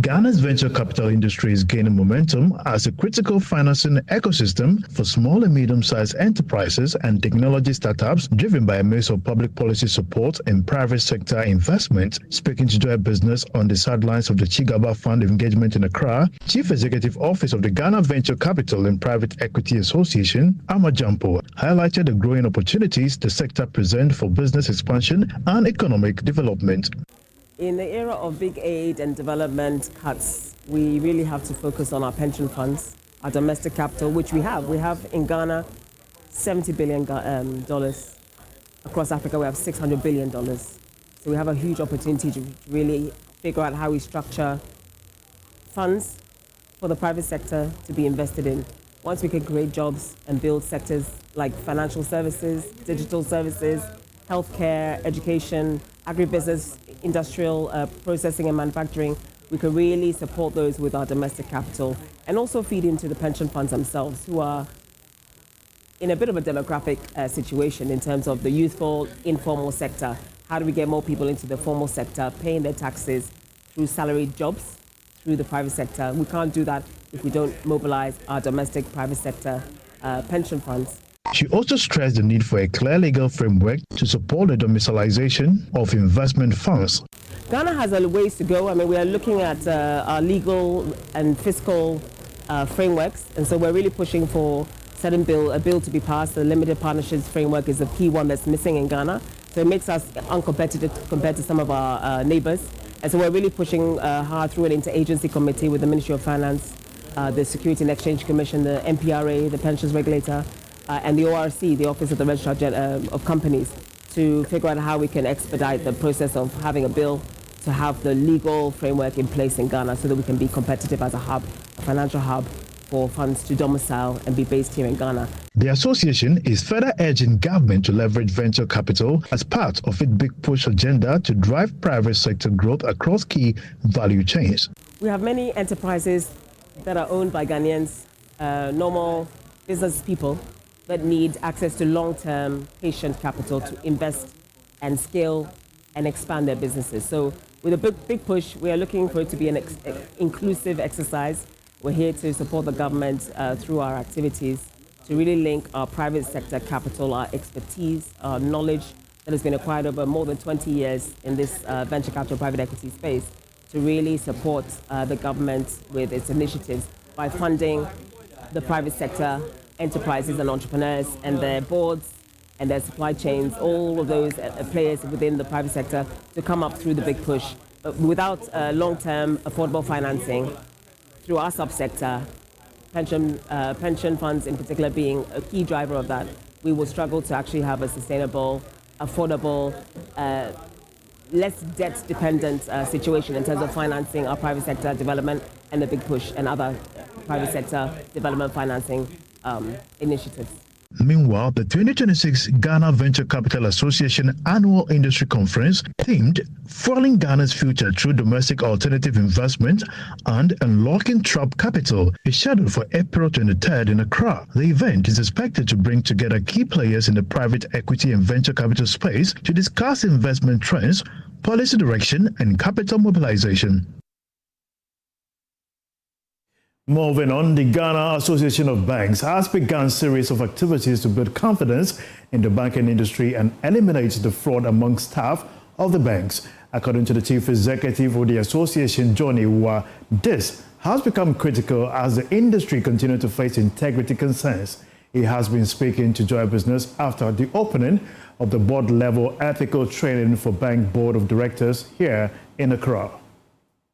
Ghana's venture capital industry is gaining momentum as a critical financing ecosystem for small and medium-sized enterprises and technology startups, driven by a mix of public policy support and private sector investment. Speaking to Joy Business on the sidelines of the Chigaba Fund engagement in Accra, Chief Executive Office of the Ghana Venture Capital and Private Equity Association, Amajampo, highlighted the growing opportunities the sector presents for business expansion and economic development. In the era of big aid and development cuts, we really have to focus on our pension funds, our domestic capital, which we have. We have in Ghana $70 billion. Across Africa, we have $600 billion. So we have a huge opportunity to really figure out how we structure funds for the private sector to be invested in. Once we can create jobs and build sectors like financial services, digital services, healthcare, education, agribusiness, industrial processing and manufacturing, we can really support those with our domestic capital and also feed into the pension funds themselves, who are in a bit of a demographic situation in terms of the youthful, informal sector. How do we get more people into the formal sector, paying their taxes through salaried jobs, through the private sector? We can't do that if we don't mobilize our domestic private sector pension funds. She also stressed the need for a clear legal framework to support the domiciliation of investment funds. Ghana has a ways to go. I mean, we are looking at our legal and fiscal frameworks, and so we're really pushing for a bill to be passed. The limited partnerships framework is a key one that's missing in Ghana, so it makes us uncompetitive compared to some of our neighbors. And so we're really pushing hard through an interagency committee with the Ministry of Finance, the Security and Exchange Commission, the MPRA, the Pensions Regulator, and the ORC, the Office of the Registrar of Companies, to figure out how we can expedite the process of having a bill to have the legal framework in place in Ghana so that we can be competitive as a hub, a financial hub for funds to domicile and be based here in Ghana. The association is further urging government to leverage venture capital as part of its Big Push agenda to drive private sector growth across key value chains. We have many enterprises that are owned by Ghanaians, normal business people, that need access to long-term patient capital to invest and scale and expand their businesses. So with a big push, we are looking for it to be an inclusive exercise. We're here to support the government through our activities to really link our private sector capital, our expertise, our knowledge that has been acquired over more than 20 years in this venture capital private equity space, to really support the government with its initiatives by funding the private sector enterprises and entrepreneurs and their boards and their supply chains, all of those players within the private sector, to come up through the big push. But without long-term affordable financing through our subsector, pension funds in particular being a key driver of that, we will struggle to actually have a sustainable, affordable, less debt-dependent situation in terms of financing our private sector development and the big push and other private sector development financing initiatives. Meanwhile, the 2026 Ghana Venture Capital Association Annual Industry Conference, themed Fueling Ghana's Future Through Domestic Alternative Investment and Unlocking Trapped Capital, is scheduled for April 23rd in Accra. The event is expected to bring together key players in the private equity and venture capital space to discuss investment trends, policy direction, and capital mobilization. Moving on, the Ghana Association of Banks has begun a series of activities to build confidence in the banking industry and eliminate the fraud among staff of the banks. According to the Chief Executive of the association, JoyNews, this has become critical as the industry continues to face integrity concerns. He has been speaking to Joy Business after the opening of the board-level ethical training for Bank Board of Directors here in Accra.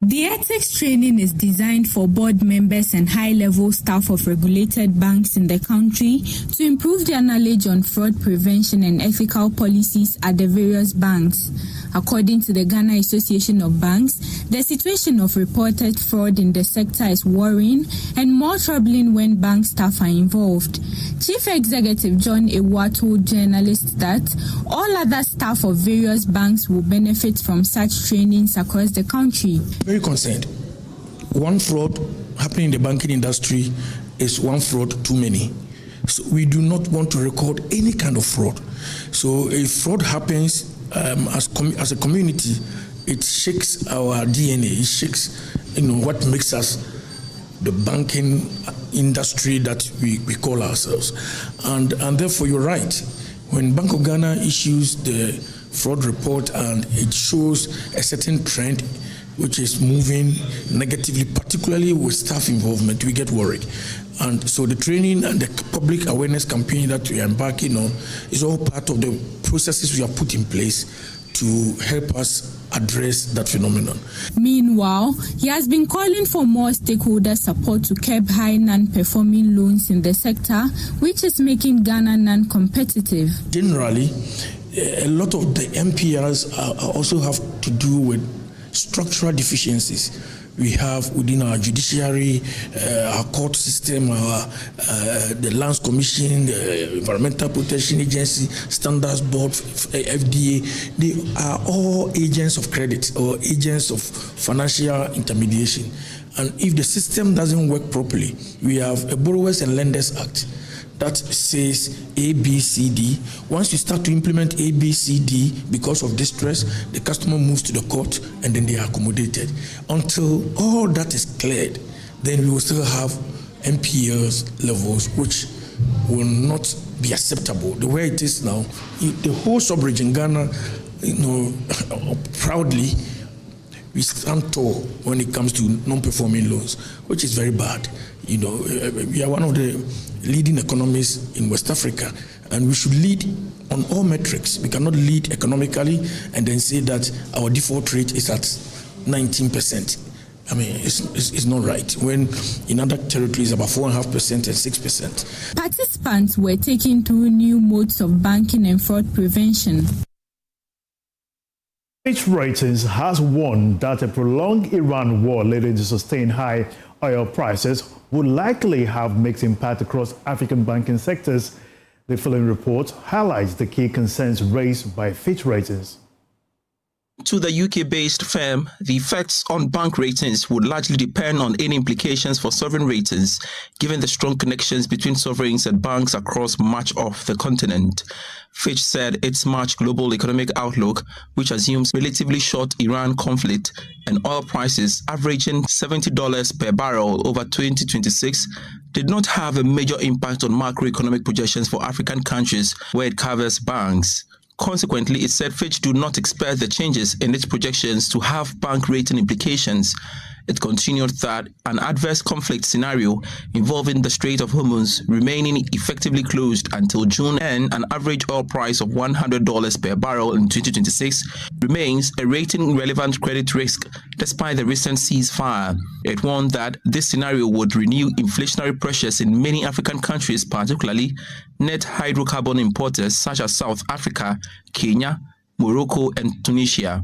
The ethics training is designed for board members and high-level staff of regulated banks in the country to improve their knowledge on fraud prevention and ethical policies at the various banks. According to the Ghana Association of Banks, the situation of reported fraud in the sector is worrying and more troubling when bank staff are involved. Chief Executive John Ewa told journalists that all other staff of various banks will benefit from such trainings across the country. Very concerned. One fraud happening in the banking industry is one fraud too many. So we do not want to record any kind of fraud. So if fraud happens as a community, it shakes our DNA. It shakes, what makes us the banking industry that we call ourselves. And therefore, you're right. When Bank of Ghana issues the fraud report and it shows a certain trend which is moving negatively, particularly with staff involvement, we get worried. And so the training and the public awareness campaign that we are embarking on is all part of the processes we have put in place to help us address that phenomenon. Meanwhile, he has been calling for more stakeholder support to curb high non-performing loans in the sector, which is making Ghana non-competitive. Generally, a lot of the MPRs also have to do with structural deficiencies we have within our judiciary, our court system, the Lands Commission, the Environmental Protection Agency, Standards Board, FDA. They are all agents of credit or agents of financial intermediation. And if the system doesn't work properly, we have a Borrowers and Lenders Act that says A, B, C, D. Once you start to implement A, B, C, D, because of distress, the customer moves to the court and then they are accommodated. Until all that is cleared, then we will still have NPLs levels which will not be acceptable. The way it is now, the whole sub-region, Ghana, proudly, we stand tall when it comes to non-performing loans, which is very bad. We are one of the leading economies in West Africa, and we should lead on all metrics. We cannot lead economically and then say that our default rate is at 19%. I mean, it's not right. When in other territories, about 4.5% and 6%. Participants were taken through new modes of banking and fraud prevention. Fitch Ratings has warned that a prolonged Iran war leading to sustained high oil prices would likely have mixed impact across African banking sectors. The following report highlights the key concerns raised by Fitch Ratings. To the UK-based firm, the effects on bank ratings would largely depend on any implications for sovereign ratings, given the strong connections between sovereigns and banks across much of the continent. Fitch said its March global economic outlook, which assumes relatively short Iran conflict and oil prices averaging $70 per barrel over 2026, did not have a major impact on macroeconomic projections for African countries where it covers banks. Consequently, it said Fitch do not expect the changes in its projections to have bank rating implications. It continued that an adverse conflict scenario involving the Strait of Hormuz remaining effectively closed until June and an average oil price of $100 per barrel in 2026 remains a rating-relevant credit risk despite the recent ceasefire. It warned that this scenario would renew inflationary pressures in many African countries, particularly net hydrocarbon importers such as South Africa, Kenya, Morocco, and Tunisia.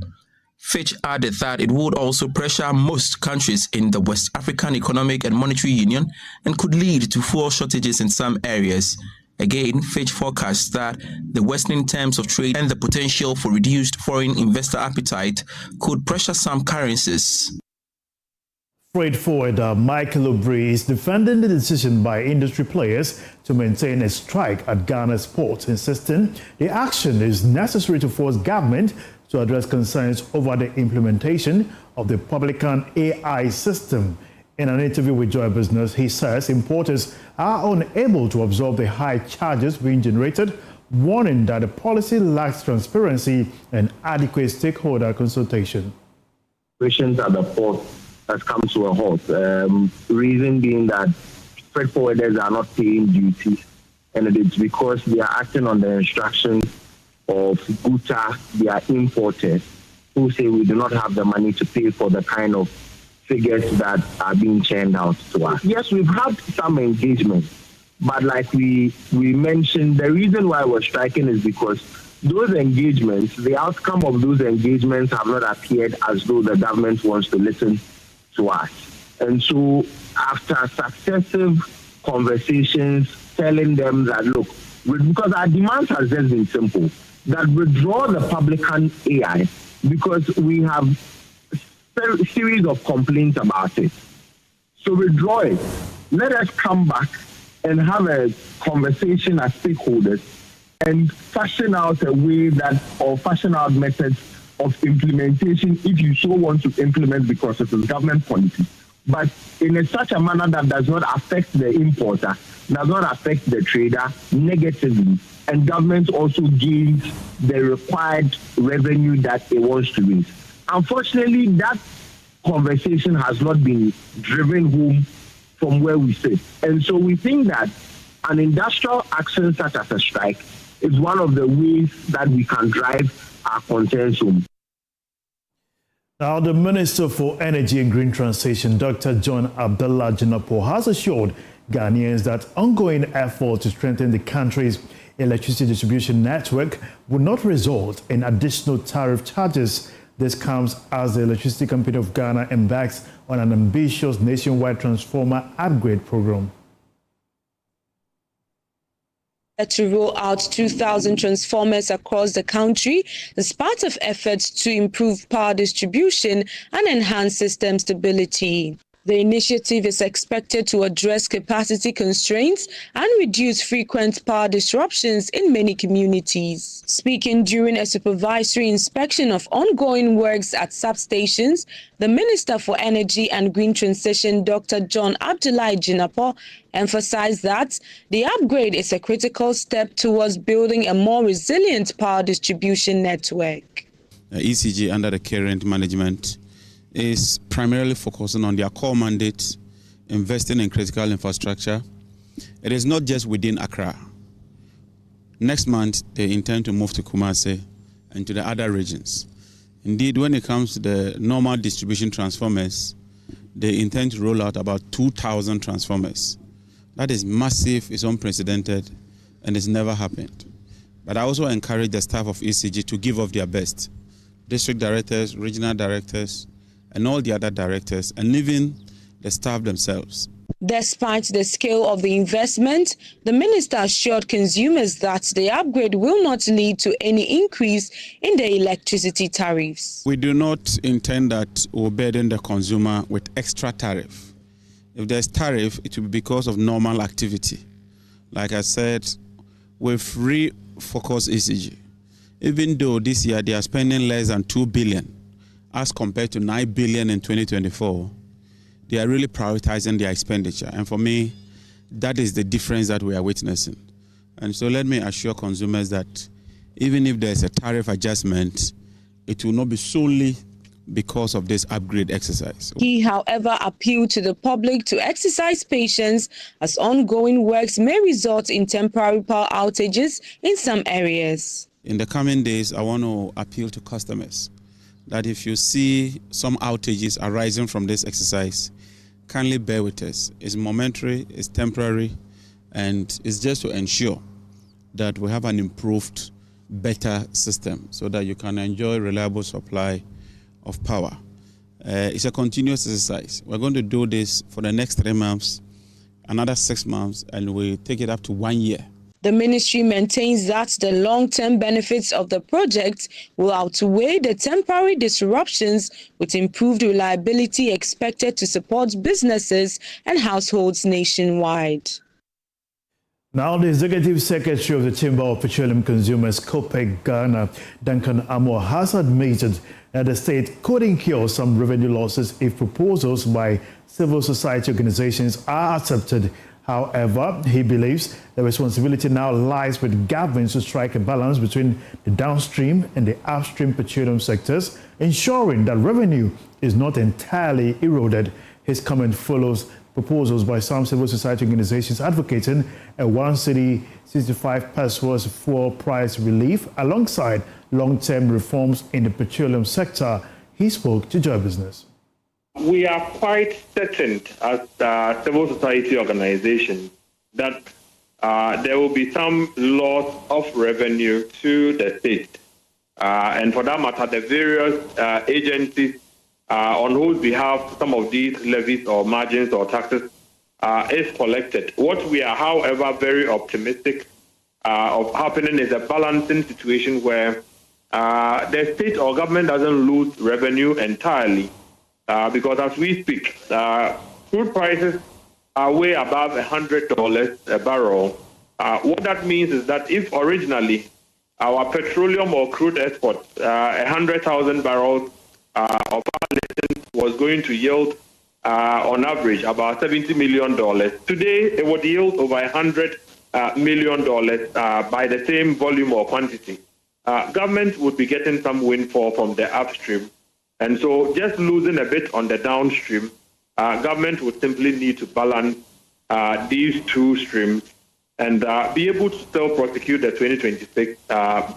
Fitch added that it would also pressure most countries in the West African Economic and Monetary Union and could lead to fuel shortages in some areas. Again, Fitch forecasts that the worsening terms of trade and the potential for reduced foreign investor appetite could pressure some currencies. Freight forwarder Michael Obri is defending the decision by industry players to maintain a strike at Ghana's ports, insisting the action is necessary to force government to address concerns over the implementation of the Publican AI system. In an interview with Joy Business, he says importers are unable to absorb the high charges being generated, warning that the policy lacks transparency and adequate stakeholder consultation. Operations at the port has come to a halt. Reason being that freight forwarders are not paying duties, and it's because they are acting on the instructions of GUTA, their importers, who say we do not have the money to pay for the kind of figures that are being churned out to us. Yes, we've had some engagement, but like we mentioned, the reason why we're striking is because those engagements, the outcome of those engagements have not appeared as though the government wants to listen to us. And so after successive conversations telling them that, look, because our demands has just been simple, that withdraw the publican AI because we have a series of complaints about it. So withdraw it. Let us come back and have a conversation as stakeholders and fashion out a way that, or fashion out methods of implementation if you so want to implement because it is government policy, but in such a manner that does not affect the importer, does not affect the trader negatively, and government also gains the required revenue that it wants to raise. Unfortunately, that conversation has not been driven home from where we sit. And so we think that an industrial action such as a strike is one of the ways that we can drive our concerns home. Now, the Minister for Energy and Green Transition, Dr. John Abdallah Jinapo, has assured Ghanaians that ongoing efforts to strengthen the country's electricity distribution network will not result in additional tariff charges. This comes as the Electricity Company of Ghana embarks on an ambitious nationwide transformer upgrade program. To roll out 2,000 transformers across the country as part of efforts to improve power distribution and enhance system stability. The initiative is expected to address capacity constraints and reduce frequent power disruptions in many communities. Speaking during a supervisory inspection of ongoing works at substations, the Minister for Energy and Green Transition, Dr. John Abdallah Jinapo, emphasized that the upgrade is a critical step towards building a more resilient power distribution network. ECG under the current management is primarily focusing on their core mandate, investing in critical infrastructure. It is not just within Accra. Next month, they intend to move to Kumasi and to the other regions. Indeed, when it comes to the normal distribution transformers, they intend to roll out about 2,000 transformers. That is massive, it's unprecedented, and it's never happened. But I also encourage the staff of ECG to give of their best. District directors, regional directors, and all the other directors, and even the staff themselves. Despite the scale of the investment, the minister assured consumers that the upgrade will not lead to any increase in the electricity tariffs. We do not intend that we'll burden the consumer with extra tariff. If there's tariff, it will be because of normal activity. Like I said, we've refocused ECG. Even though this year they are spending less than 2 billion, as compared to 9 billion in 2024, they are really prioritizing their expenditure. And for me, that is the difference that we are witnessing. And so let me assure consumers that even if there's a tariff adjustment, it will not be solely because of this upgrade exercise. He, however, appealed to the public to exercise patience as ongoing works may result in temporary power outages in some areas. In the coming days, I want to appeal to customers that if you see some outages arising from this exercise, kindly bear with us. It's momentary, it's temporary, and it's just to ensure that we have an improved, better system so that you can enjoy reliable supply of power. It's a continuous exercise. We're going to do this for the next 3 months, another 6 months, and we take it up to 1 year. The ministry maintains that the long-term benefits of the project will outweigh the temporary disruptions, with improved reliability expected to support businesses and households nationwide. Now, the Executive Secretary of the Chamber of Petroleum Consumers, COPEC Ghana, Duncan Amor, has admitted that the state could incur some revenue losses if proposals by civil society organizations are accepted. However, he believes the responsibility now lies with governments to strike a balance between the downstream and the upstream petroleum sectors, ensuring that revenue is not entirely eroded. His comment follows proposals by some civil society organizations advocating a 1 cedi 65 pesos fuel price relief alongside long-term reforms in the petroleum sector. He spoke to Joy Business. We are quite certain as civil society organizations that there will be some loss of revenue to the state. And for that matter, the various agencies on whose behalf some of these levies or margins or taxes is collected. What we are, however, very optimistic of happening is a balancing situation where the state or government doesn't lose revenue entirely, because as we speak, crude prices are way above $100 a barrel. What that means is that if originally our petroleum or crude exports, 100,000 barrels of our license was going to yield on average about $70 million. Today, it would yield over $100 million by the same volume or quantity. Government would be getting some windfall from the upstream. And so just losing a bit on the downstream, government would simply need to balance these two streams and be able to still prosecute the 2026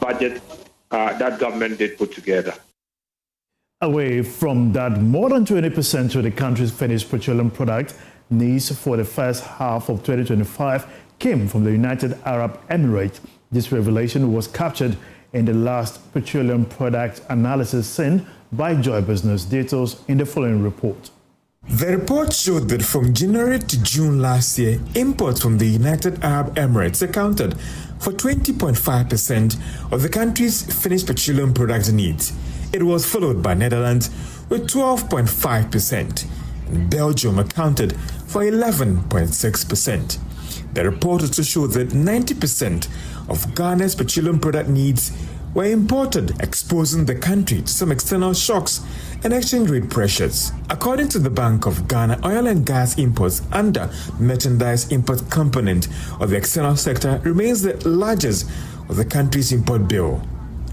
budget that government did put together. Away from that, more than 20% of the country's finished petroleum product needs for the first half of 2025 came from the United Arab Emirates. This revelation was captured in the last petroleum product analysis seen by Joy Business. Details in the following report. The report showed that from January to June last year, imports from the United Arab Emirates accounted for 20.5% of the country's finished petroleum product needs. It was followed by Netherlands with 12.5%, and Belgium accounted for 11.6%. The report also showed that 90% of Ghana's petroleum product needs were imported, exposing the country to some external shocks and exchange rate pressures. According to the Bank of Ghana, oil and gas imports under merchandise import component of the external sector remains the largest of the country's import bill.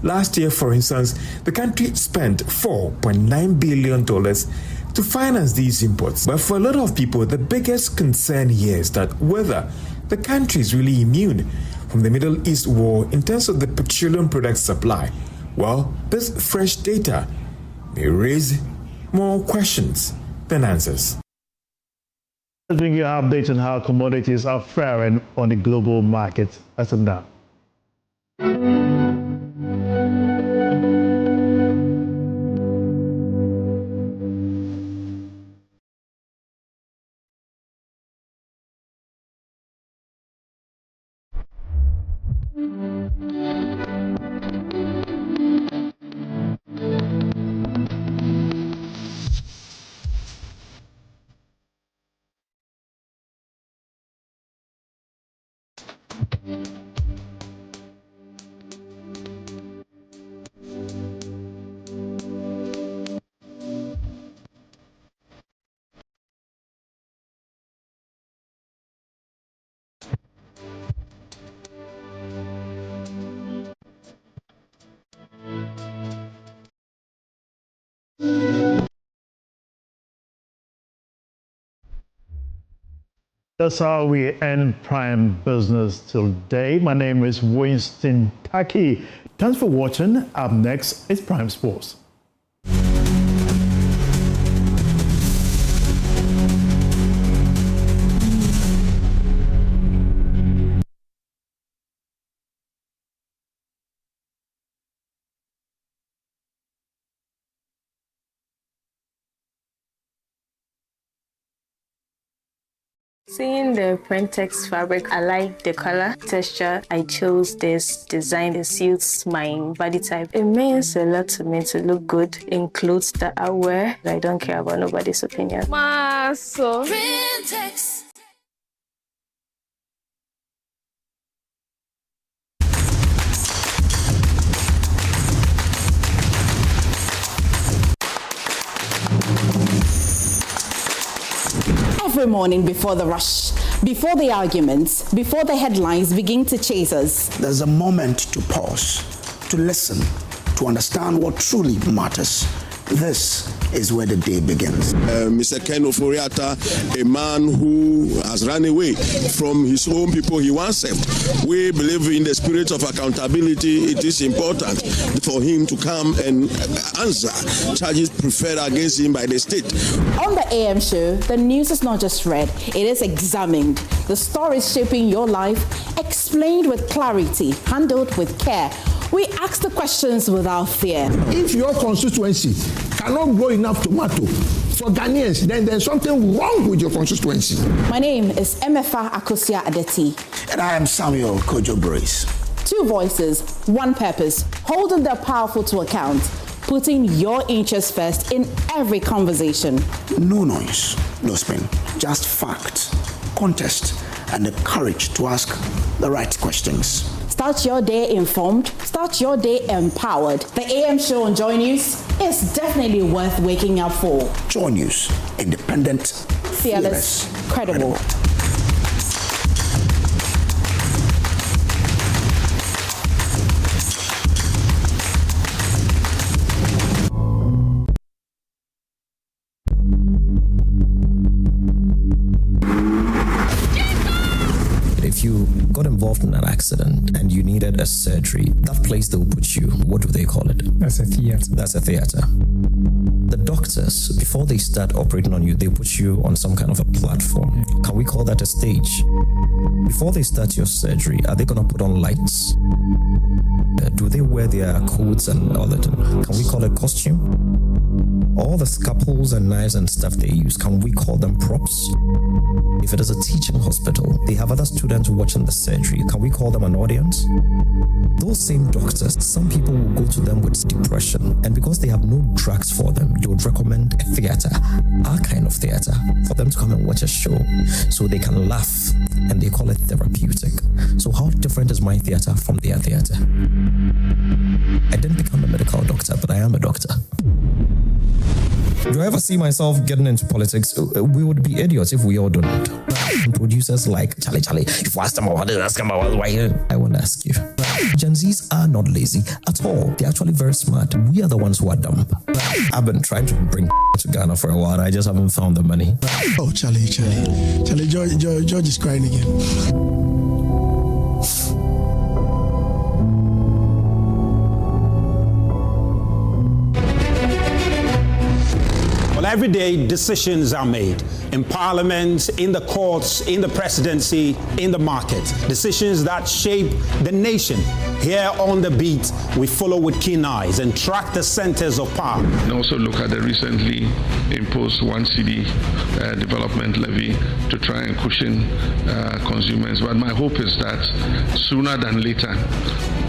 Last year, for instance, the country spent $4.9 billion to finance these imports. But for a lot of people, the biggest concern here is that whether the country is really immune from the Middle East war in terms of the petroleum product supply. Well, this fresh data may raise more questions than answers. Let's bring you an update on how commodities are faring on the global market as of now. That's how we end Prime Business today. My name is Winston Taki. Thanks for watching. Up next is Prime Sports. Seeing the Printex fabric, I like the color, texture. I chose this design. It suits my body type. It means a lot to me to look good in clothes that I wear. I don't care about nobody's opinion. Maso. Printex. Every morning before the rush, before the arguments, before the headlines begin to chase us, there's a moment to pause, to listen, to understand what truly matters. This is where the day begins. Mr. Ken Oforiatta, a man who has run away from his own people he once served. We believe in the spirit of accountability. It is important for him to come and answer charges preferred against him by the state. On the AM show, the news is not just read, it is examined. The stories shaping your life, explained with clarity, handled with care. We ask the questions without fear. If your constituency cannot grow enough tomato for Ghanaians, then there's something wrong with your constituency. My name is Emefa Akosia Adeti. And I am Samuel Kojo Brace. 2 voices, 1 purpose, holding the powerful to account, putting your interests first in every conversation. No noise, no spin, just fact, context, and the courage to ask the right questions. Start your day informed, start your day empowered. The AM show on JoyNews is definitely worth waking up for. JoyNews, independent, fearless, credible. If you got involved in an accident and you needed a surgery, that place they will put you, what do they call it? That's a theater. That's a theater. The doctors, before they start operating on you, they put you on some kind of a platform. Can we call that a stage? Before they start your surgery, are they going to put on lights? Do they wear their coats and all that? Can we call it costume? All the scalpels and knives and stuff they use, can we call them props? If it is a teaching hospital, they have other students watching the surgery. Can we call them an audience? Those same doctors, some people will go to them with depression, and because they have no drugs for them, they would recommend a theater, our kind of theater, for them to come and watch a show so they can laugh, and they call it therapeutic. So how different is my theater from their theater? I didn't become a medical doctor, but I am a doctor. Do I ever see myself getting into politics? We would be idiots if we all don't. Producers like, Charlie, if you ask them about it, ask them about why. I won't ask you. Gen Zs are not lazy at all. They're actually very smart. We are the ones who are dumb. I've been trying to bring to Ghana for a while, and I just haven't found the money. Oh, Charlie, George is crying again. Every day, decisions are made in parliament, in the courts, in the presidency, in the market. Decisions that shape the nation. Here on The Beat, we follow with keen eyes and track the centers of power. And also look at the recently imposed 1 cedi development levy to try and cushion consumers. But my hope is that sooner than later,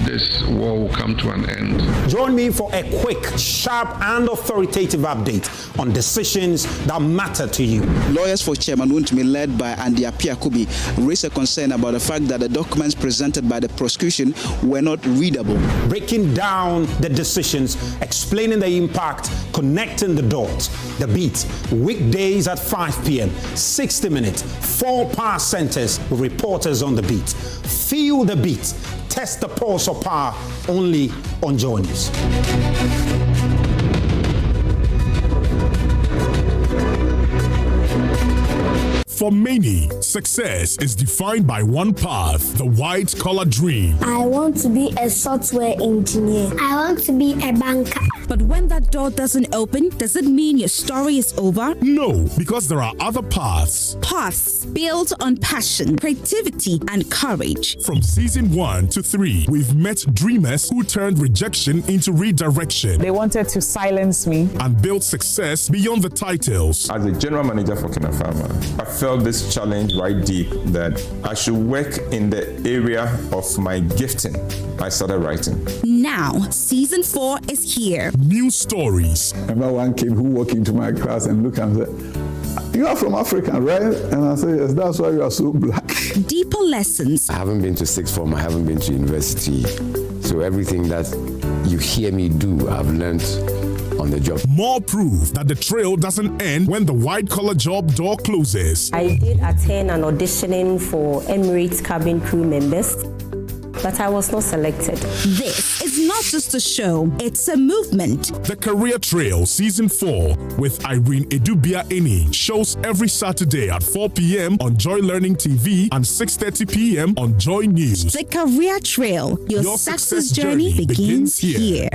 this war will come to an end. Join me for a quick, sharp, and authoritative update on decisions that matter to you. Lawyers for Chairman Wontumi, led by Andy Apiakubi, raised a concern about the fact that the documents presented by the prosecution were not readable. Breaking down the decisions, explaining the impact, connecting the dots. The Beat, weekdays at 5 p.m., 60 minutes, 4 power centers with reporters on The Beat. Feel the beat. Test the pulse of power only on JoyNews. For many, success is defined by one path, the white-collar dream. I want to be a software engineer. I want to be a banker. But when that door doesn't open, does it mean your story is over? No, because there are other paths. Paths built on passion, creativity, and courage. From season 1 to 3, we've met dreamers who turned rejection into redirection. They wanted to silence me. And built success beyond the titles. As the general manager for Kena Pharma, I felt this challenge right deep that I should work in the area of my gifting. I started writing. Now, season 4 is here. New stories. Remember one kid who walked into my class and looked and said, "You are from Africa, right?" And I said, "Yes, that's why you are so black." Deeper lessons. I haven't been to sixth form, I haven't been to university. So everything that you hear me do, I've learned on the job. More proof that the trail doesn't end when the white-collar job door closes. I did attend an auditioning for Emirates cabin crew members. but I was not selected. This is not just a show, it's a movement. The Career Trail Season 4 with Irene Edubia-Eni shows every Saturday at 4 p.m. on Joy Learning TV and 6:30 p.m. on Joy News. The Career Trail, your success journey begins here.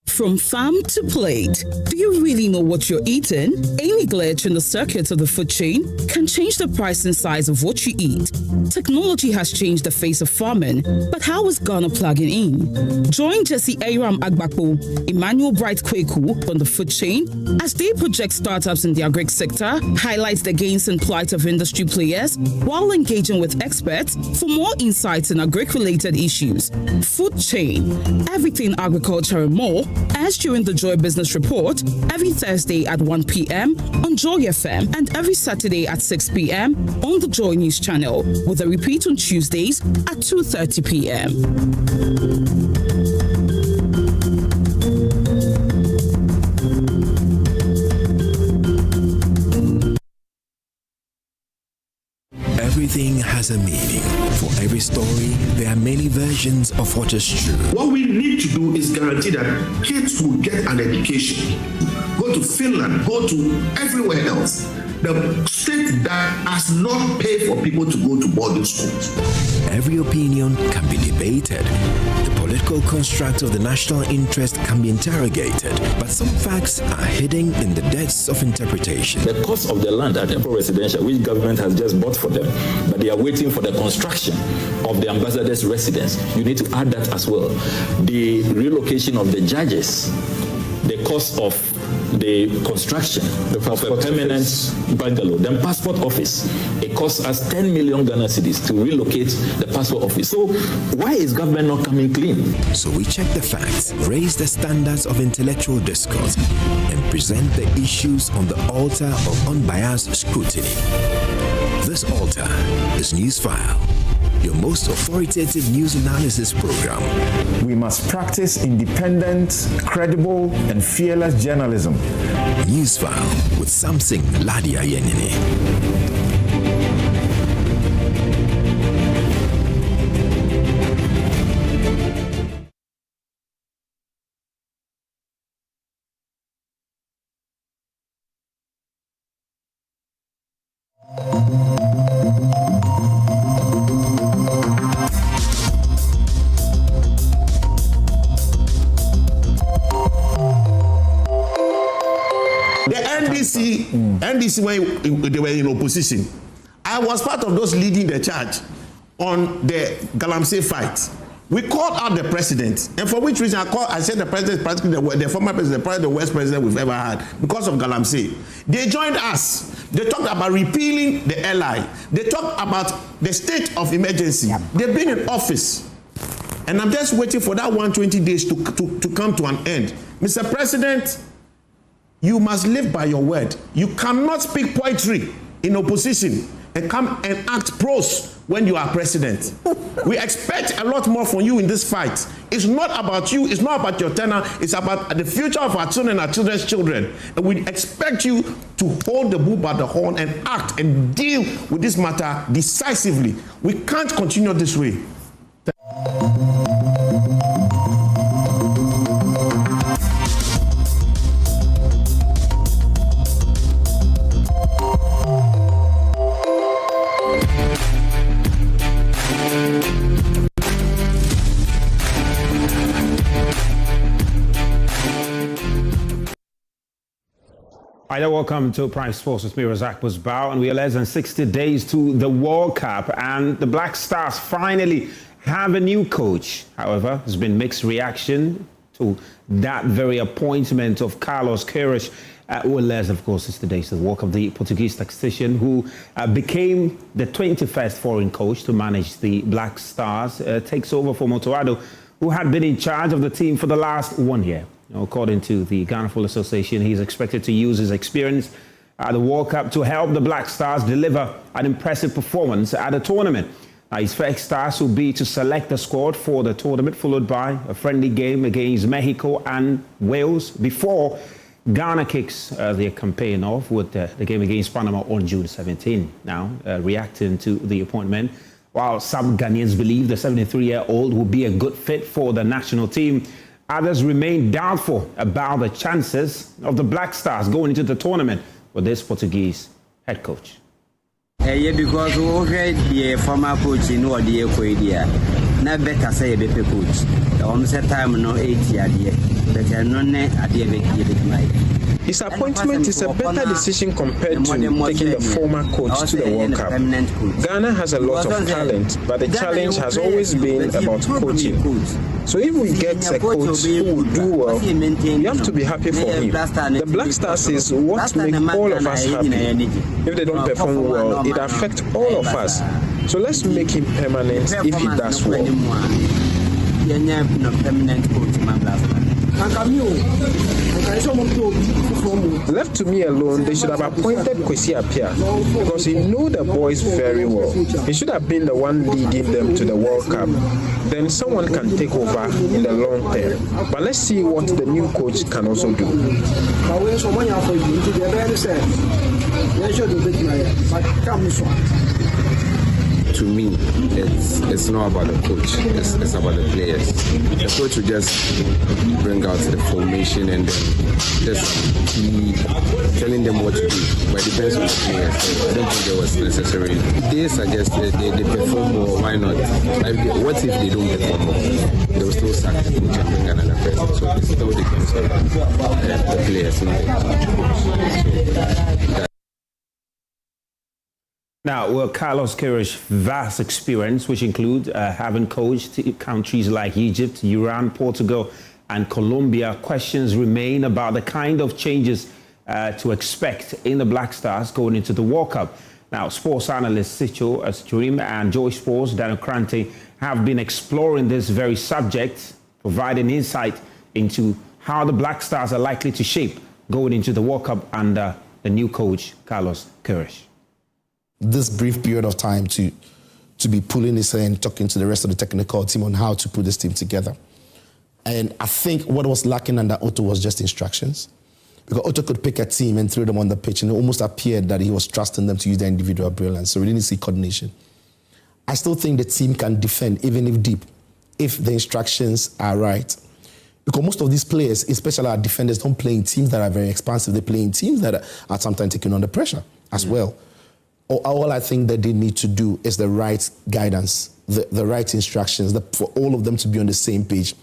From farm to plate, do you really know what you're eating? Any glitch in the circuit of the food chain can change the price and size of what you eat. Technology has changed the face of farming, but how is Ghana plugging in? Join Jesse Aram Agbakpo, Emmanuel Bright Kweku on the food chain as they project startups in the agri sector, highlight the gains and plight of industry players while engaging with experts for more insights in agri-related issues. Food chain, everything agriculture and more, as during the Joy Business Report every Thursday at 1 p.m. on Joy FM and every Saturday at 6 p.m. on the Joy News channel, with a repeat on Tuesdays at 2:30 p.m. Everything has a meaning. For every story, there are many versions of what is true. What we need to do is guarantee that kids will get an education. Go to Finland, go to everywhere else. The state that does not pay for people to go to boarding schools. Every opinion can be debated. The political construct of the national interest can be interrogated, but some facts are hidden in the depths of interpretation. The cost of the land at Emperor Residential, which government has just bought for them, but they are waiting for the construction of the ambassador's residence. You need to add that as well. The relocation of the judges, the cost of the construction of a permanent bungalow, then passport office. It costs us 10 million Ghana cedis to relocate the passport office. So why is government not coming clean? So we check the facts, raise the standards of intellectual discourse, and present the issues on the altar of unbiased scrutiny. This altar is Newsfile, your most authoritative news analysis program. We must practice independent, credible, and fearless journalism. Newsfile with Samson Ladia Yenine. NDC, when they were in opposition, I was part of those leading the charge on the Galamsey fight. We called out the president, and for which reason I said the president is practically the former president, probably the worst president we've ever had because of Galamsey. They joined us. They talked about repealing the LI. They talked about the state of emergency. They've been in office, and I'm just waiting for that 120 days to come to an end. Mr. President, you must live by your word. You cannot speak poetry in opposition and come and act prose when you are president. We expect a lot more from you in this fight. It's not about you, it's not about your tenure, it's about the future of our children and our children's children. And we expect you to hold the bull by the horn and act and deal with this matter decisively. We can't continue this way. Hi there, welcome to Prime Sports with me, Razak Busbao, and we are less than 60 days to the World Cup, and the Black Stars finally have a new coach. However, there's been mixed reaction to that very appointment of Carlos Queiroz. Less, of course, is today's the work of the Portuguese tactician who became the 21st foreign coach to manage the Black Stars, takes over for Motoado, who had been in charge of the team for the last 1 year. According to the Ghana Football Association, he's expected to use his experience at the World Cup to help the Black Stars deliver an impressive performance at the tournament. His first task will be to select the squad for the tournament, followed by a friendly game against Mexico and Wales before Ghana kicks their campaign off with the game against Panama on June 17. Now, reacting to the appointment, while some Ghanaians believe the 73-year-old will be a good fit for the national team, others remain doubtful about the chances of the Black Stars going into the tournament with this Portuguese head coach. Yeah, because the former coach in what the idea. Not better say a better coach. The almost time no 8 years, but no idea. His appointment is a better decision compared to taking the former coach to the World Cup. Ghana has a lot of talent, but the challenge has always been about coaching. So if we get a coach who will do well, we have to be happy for him. The Black Stars is what makes all of us happy. If they don't perform well, it affects all of us. So let's make him permanent if he does well. Left to me alone, they should have appointed Kwesi Appiah because he knew the boys very well. He should have been the one leading them to the World Cup. Then someone can take over in the long term. But let's see what the new coach can also do. To me, it's not about the coach, it's about the players. The coach will just bring out the formation and then just be telling them what to do, but it depends on the players. I don't think there was necessarily. They suggest they perform more, why not? What if they don't perform more? They will still sack the coach and bring another person. So it still depends on the players, not the coach. Now, well, Carlos Queiroz's vast experience, which includes having coached countries like Egypt, Iran, Portugal, and Colombia, questions remain about the kind of changes to expect in the Black Stars going into the World Cup. Now, sports analysts Sicho Asturim and Joy Sports Daniel Krante have been exploring this very subject, providing insight into how the Black Stars are likely to shape going into the World Cup under the new coach, Carlos Queiroz. This brief period of time to be pulling his hair and talking to the rest of the technical team on how to put this team together. And I think what was lacking under Otto was just instructions. Because Otto could pick a team and throw them on the pitch, and it almost appeared that he was trusting them to use their individual brilliance. So we didn't see coordination. I still think the team can defend, even if deep, if the instructions are right. Because most of these players, especially our defenders, don't play in teams that are very expansive. They play in teams that are sometimes taking under pressure as well. All I think that they need to do is the right guidance, the right instructions, for all of them to be on the same page,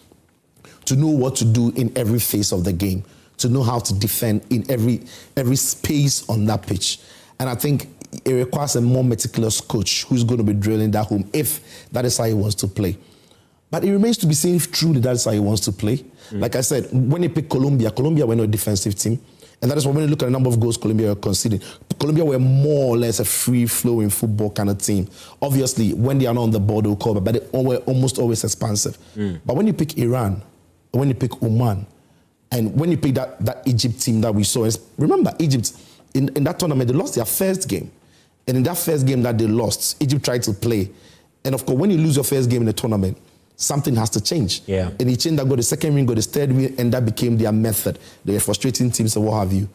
to know what to do in every phase of the game, to know how to defend in every space on that pitch. And I think it requires a more meticulous coach who's going to be drilling that home if that is how he wants to play. But it remains to be seen if truly that is how he wants to play. Like I said, when he picked Colombia were not a defensive team. And that is why when you look at the number of goals Colombia were conceding, Colombia were more or less a free-flowing football kind of team. Obviously, when they are not on the ball, they'll cover, but they were almost always expansive. But when you pick Iran, when you pick Oman, and when you pick that Egypt team that we saw, remember, Egypt, in that tournament, they lost their first game. And in that first game that they lost, Egypt tried to play. And of course, when you lose your first game in the tournament, something has to change. Yeah. And he changed that, got the second win, got the third win, and that became their method. They were frustrating teams and what have you.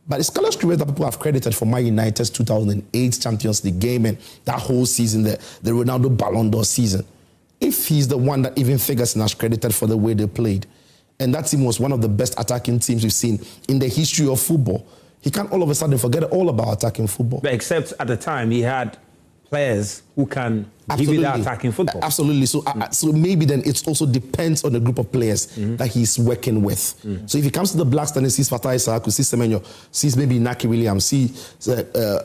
But it's Carlos Queiroz that people have credited for Man United's 2008 Champions League game and that whole season, the Ronaldo Ballon d'Or season. If he's the one that even Ferguson has credited for the way they played, and that team was one of the best attacking teams we've seen in the history of football, he can't all of a sudden forget all about attacking football. But except at the time, he had players who can give you that attacking football. Absolutely. So, so maybe then it also depends on the group of players that he's working with. So if he comes to the Black Stars and sees Fatai Sahaku, sees Semenyo, sees maybe Naki Williams, sees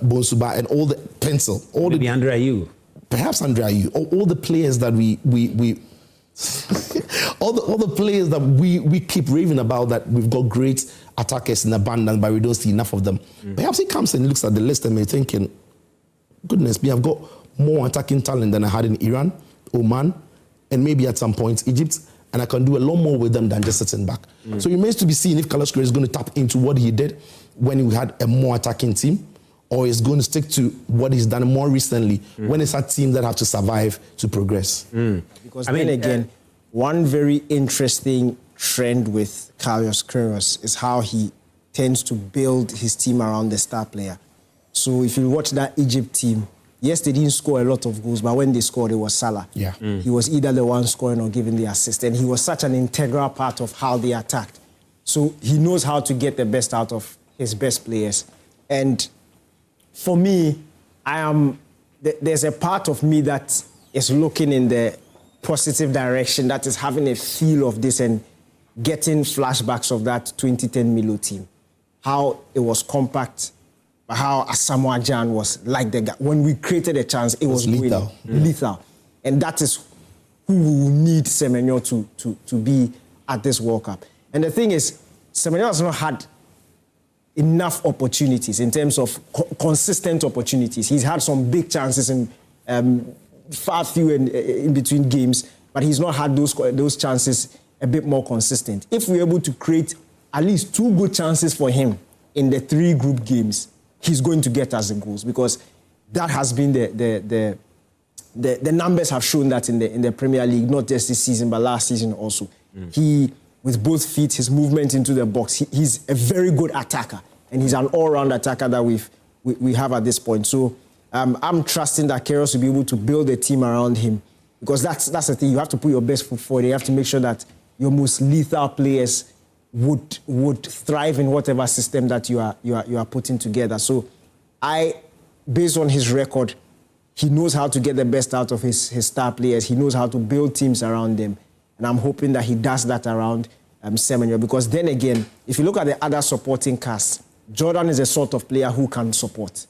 Bonsuba and all the pencil, all maybe Andre Ayew. Perhaps Andre Ayew, all the players that we all the players that we keep raving about, that we've got great attackers in abundance, but we don't see enough of them. Perhaps he comes and looks at the list and may thinking, goodness me, I've got more attacking talent than I had in Iran, Oman, and maybe at some point Egypt, and I can do a lot more with them than just sitting back. So it remains to be seen if Carlos Queiroz is going to tap into what he did when we had a more attacking team, or is going to stick to what he's done more recently when it's a team that have to survive to progress. Because again, one very interesting trend with Carlos Queiroz is how he tends to build his team around the star player. So if you watch that Egypt team, yes, they didn't score a lot of goals, but when they scored, it was Salah. Yeah. He was either the one scoring or giving the assist, and he was such an integral part of how they attacked. So he knows how to get the best out of his best players. And for me, there's a part of me that is looking in the positive direction, that is having a feel of this and getting flashbacks of that 2010 Milo team. How it was compact, but how Asamoah Gyan was like the guy. When we created a chance, it was lethal. Lethal. And that is who we will need Semenyo to be at this World Cup. And the thing is, Semenyo has not had enough opportunities in terms of consistent opportunities. He's had some big chances in far few in between games, but he's not had those chances a bit more consistent. If we're able to create at least 2 good chances for him in the 3 group games, he's going to get us the goals, because that has been the numbers have shown that in the Premier League, not just this season, but last season also. He, with both feet, his movement into the box, he's a very good attacker, and he's an all-round attacker that we have at this point. So I'm trusting that Kairos will be able to build a team around him, because that's the thing. You have to put your best foot forward. You have to make sure that your most lethal players would thrive in whatever system that you are putting together. So based on his record, he knows how to get the best out of his star players. He knows how to build teams around them. And I'm hoping that he does that around Semenyo, because then again, if you look at the other supporting cast, Jordan is a sort of player who can support.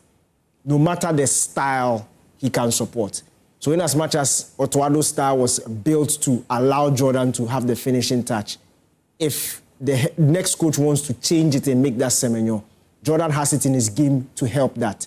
No matter the style, he can support. So in as much as Otto-Addo's style was built to allow Jordan to have the finishing touch, if the next coach wants to change it and make that Semenyo, Jordan has it in his game to help that.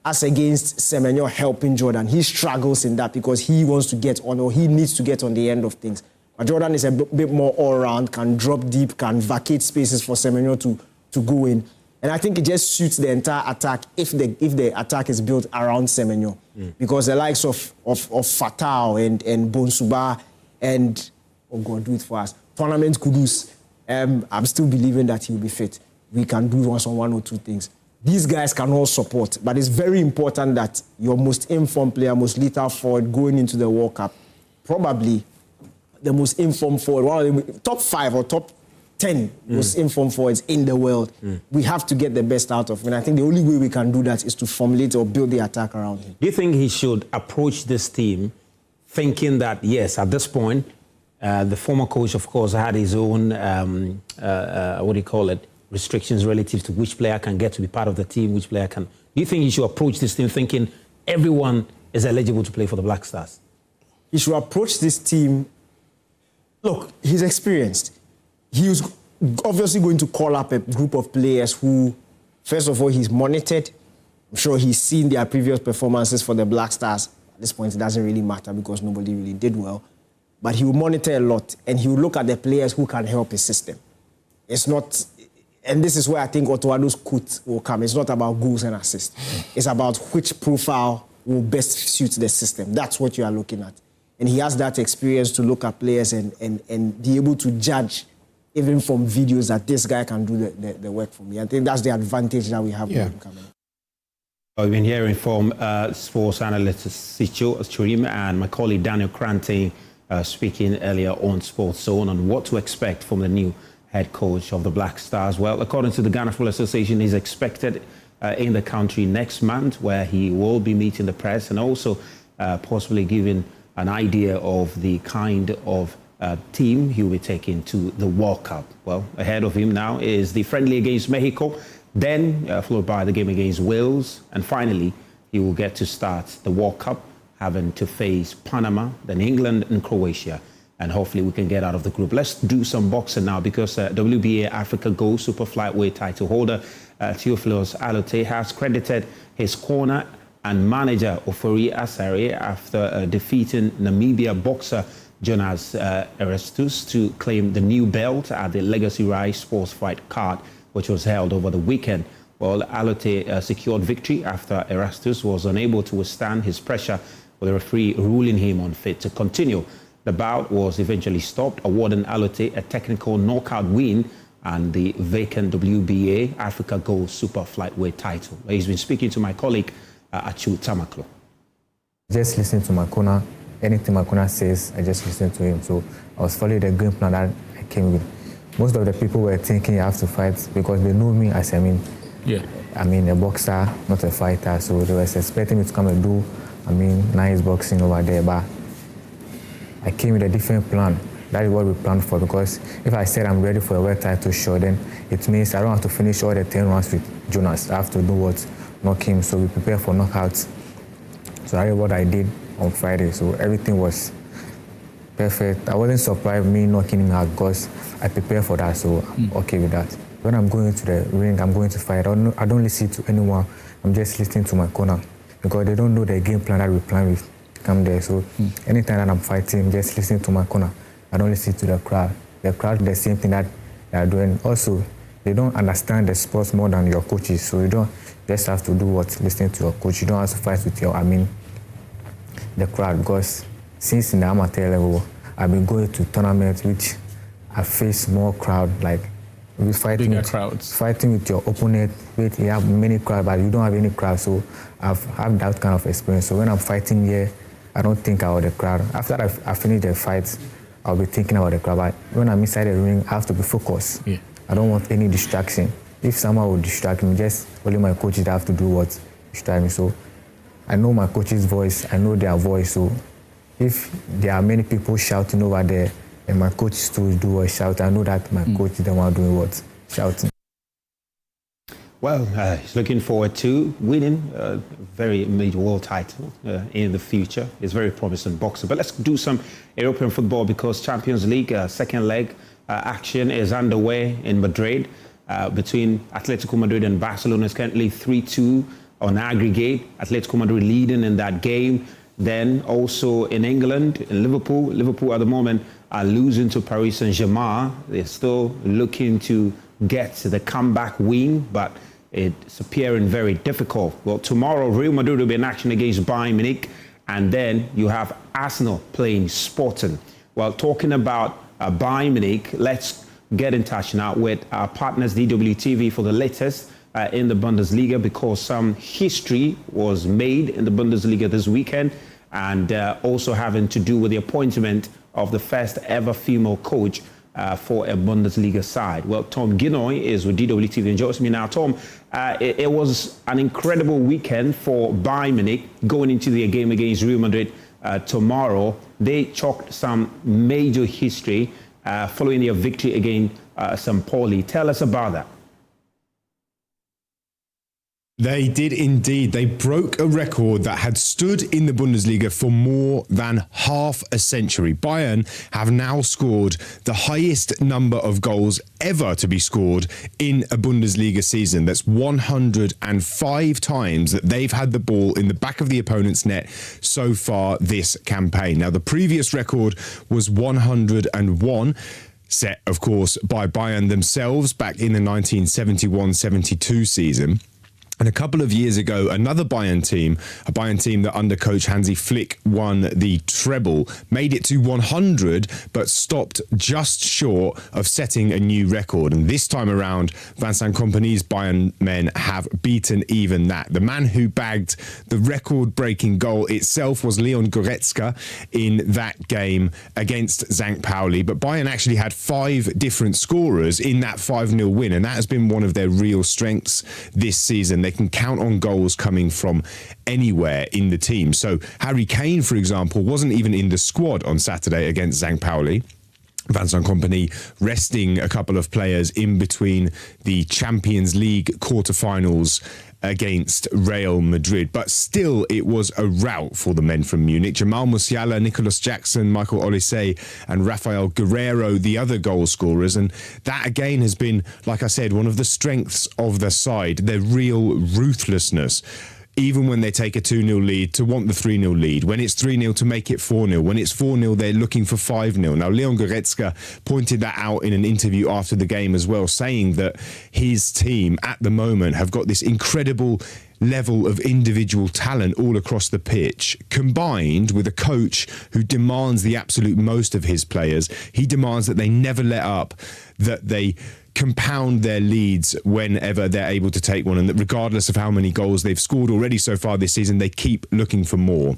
As against Semenyo helping Jordan, he struggles in that because he wants to get on, or he needs to get on the end of things. But Jordan is a bit more all-round, can drop deep, can vacate spaces for Semenyo to go in. And I think it just suits the entire attack if the attack is built around Semenyo. Because the likes of Fatau and Bonsuba and, oh God, do it for us, Tournament Kudus, I'm still believing that he'll be fit. We can do one or two things. These guys can all support, but it's very important that your most informed player, most lethal forward going into the World Cup, probably the most informed forward, one of the top 5 or top 10 most informed forwards in the world. We have to get the best out of him. And I think the only way we can do that is to formulate or build the attack around him. Do you think he should approach this team thinking that, yes, at this point, the former coach, of course, had his own, restrictions relative to which player can get to be part of the team, which player can... Do you think he should approach this team thinking everyone is eligible to play for the Black Stars? He should approach this team... Look, he's experienced. He was obviously going to call up a group of players who, first of all, he's monitored. I'm sure he's seen their previous performances for the Black Stars. At this point, it doesn't really matter because nobody really did well. But he will monitor a lot, and he will look at the players who can help his system. It's not... And this is where I think Otto-Addo's quote will come. It's not about goals and assists. It's about which profile will best suit the system. That's what you are looking at. And he has that experience to look at players and be able to judge, even from videos, that this guy can do the work for me. I think that's the advantage that we have with him coming. We've been hearing from sports analyst Sicho Churim and my colleague Daniel Krante speaking earlier on Sports Zone on what to expect from the new head coach of the Black Stars. Well, according to the Ghana Football Association, he's expected in the country next month, where he will be meeting the press and also possibly giving an idea of the kind of team he will be taking to the World Cup. Well, ahead of him now is the friendly against Mexico, then followed by the game against Wales, and finally he will get to start the World Cup having to face Panama, then England and Croatia. And hopefully we can get out of the group. Let's do some boxing now, because WBA Africa Gold Super Flyweight title holder Theophilus Alote has credited his corner and manager Ofori Asare after defeating Namibia boxer Jonas Erastus to claim the new belt at the Legacy Rise Sports Fight card, which was held over the weekend. Well, Alote secured victory after Erastus was unable to withstand his pressure, with the referee ruling him unfit to continue. The bout was eventually stopped, awarding Alote a technical knockout win and the vacant WBA Africa Gold Super Flyweight title. He's been speaking to my colleague Achu Tamaklo. Just listen to Makona. Anything Makona says, I just listen to him. So I was following the game plan that I came with. Most of the people were thinking you have to fight because they know me as a boxer, not a fighter. So they were expecting me to come and do, nice boxing over there. But I came with a different plan. That is what we planned for, because if I said I'm ready for a world title shot, then it means I don't have to finish all the 10 rounds with Jonas. I have to do what? Knock him. So we prepare for knockouts. So that is what I did on Friday. So everything was perfect. I wasn't surprised me knocking him out because I prepared for that, so I'm okay with that. When I'm going to the ring, I'm going to fight. I don't listen to anyone. I'm just listening to my corner because they don't know the game plan that we plan with. Come there. So anytime that I'm fighting, I'm just listening to my corner. I don't listen to the crowd. The crowd, the same thing that they are doing. Also, they don't understand the sports more than your coaches. So you don't just have to do what? Listening to your coach. You don't have to fight with the crowd, because since in the amateur level, I've been going to tournaments which I face more crowd, like fighting with your opponent, you have many crowd, but you don't have any crowd. So I've had that kind of experience. So when I'm fighting here, I don't think about the crowd. After I finish the fight, I'll be thinking about the crowd. But when I'm inside the ring, I have to be focused. Yeah. I don't want any distraction. If someone will distract me, just only my coaches that have to do what distract me. So I know my coach's voice, I know their voice. So if there are many people shouting over there, and my coach still do a shout, I know that my coach is the one doing what? Shouting. Well, he's looking forward to winning a very major world title in the future. He's a very promising boxer. But let's do some European football, because Champions League second leg action is underway in Madrid between Atletico Madrid and Barcelona. It's currently 3-2 on aggregate. Atletico Madrid leading in that game. Then also in England, in Liverpool at the moment are losing to Paris Saint-Germain. They're still looking to get the comeback win, but it's appearing very difficult. Well, tomorrow Real Madrid will be in action against Bayern Munich, and then you have Arsenal playing Sporting. Well, talking about Bayern Munich, let's get in touch now with our partners DWTV for the latest in the Bundesliga, because some history was made in the Bundesliga this weekend, and also having to do with the appointment of the first ever female coach for a Bundesliga side. Well, Tom Ginoy is with DWTV and joins me now. Tom, it was an incredible weekend for Bayern Munich going into their game against Real Madrid tomorrow. They chalked some major history following their victory against St. Pauli. Tell us about that. They did indeed. They broke a record that had stood in the Bundesliga for more than half a century. Bayern have now scored the highest number of goals ever to be scored in a Bundesliga season. That's 105 times that they've had the ball in the back of the opponent's net so far this campaign. Now, the previous record was 101. Set, of course, by Bayern themselves back in the 1971-72 season. And a couple of years ago, another Bayern team, a Bayern team that under coach Hansi Flick won the treble, made it to 100, but stopped just short of setting a new record. And this time around, Vincent Kompany's Bayern men have beaten even that. The man who bagged the record-breaking goal itself was Leon Goretzka in that game against St. Pauli. But Bayern actually had 5 different scorers in that 5-0 win, and that has been one of their real strengths this season. They can count on goals coming from anywhere in the team. So Harry Kane, for example, wasn't even in the squad on Saturday against St. Pauli. Vincent Kompany resting a couple of players in between the Champions League quarterfinals against Real Madrid. But still, it was a rout for the men from Munich. Jamal Musiala, Nicholas Jackson, Michael Olise and Rafael Guerreiro, the other goal scorers. And that, again, has been, like I said, one of the strengths of the side, their real ruthlessness. Even when they take a 2-0 lead, to want the 3-0 lead. When it's 3-0, to make it 4-0. When it's 4-0, they're looking for 5-0. Now, Leon Goretzka pointed that out in an interview after the game as well, saying that his team at the moment have got this incredible level of individual talent all across the pitch, combined with a coach who demands the absolute most of his players. He demands that they never let up, that they compound their leads whenever they're able to take one, and that regardless of how many goals they've scored already so far this season, they keep looking for more.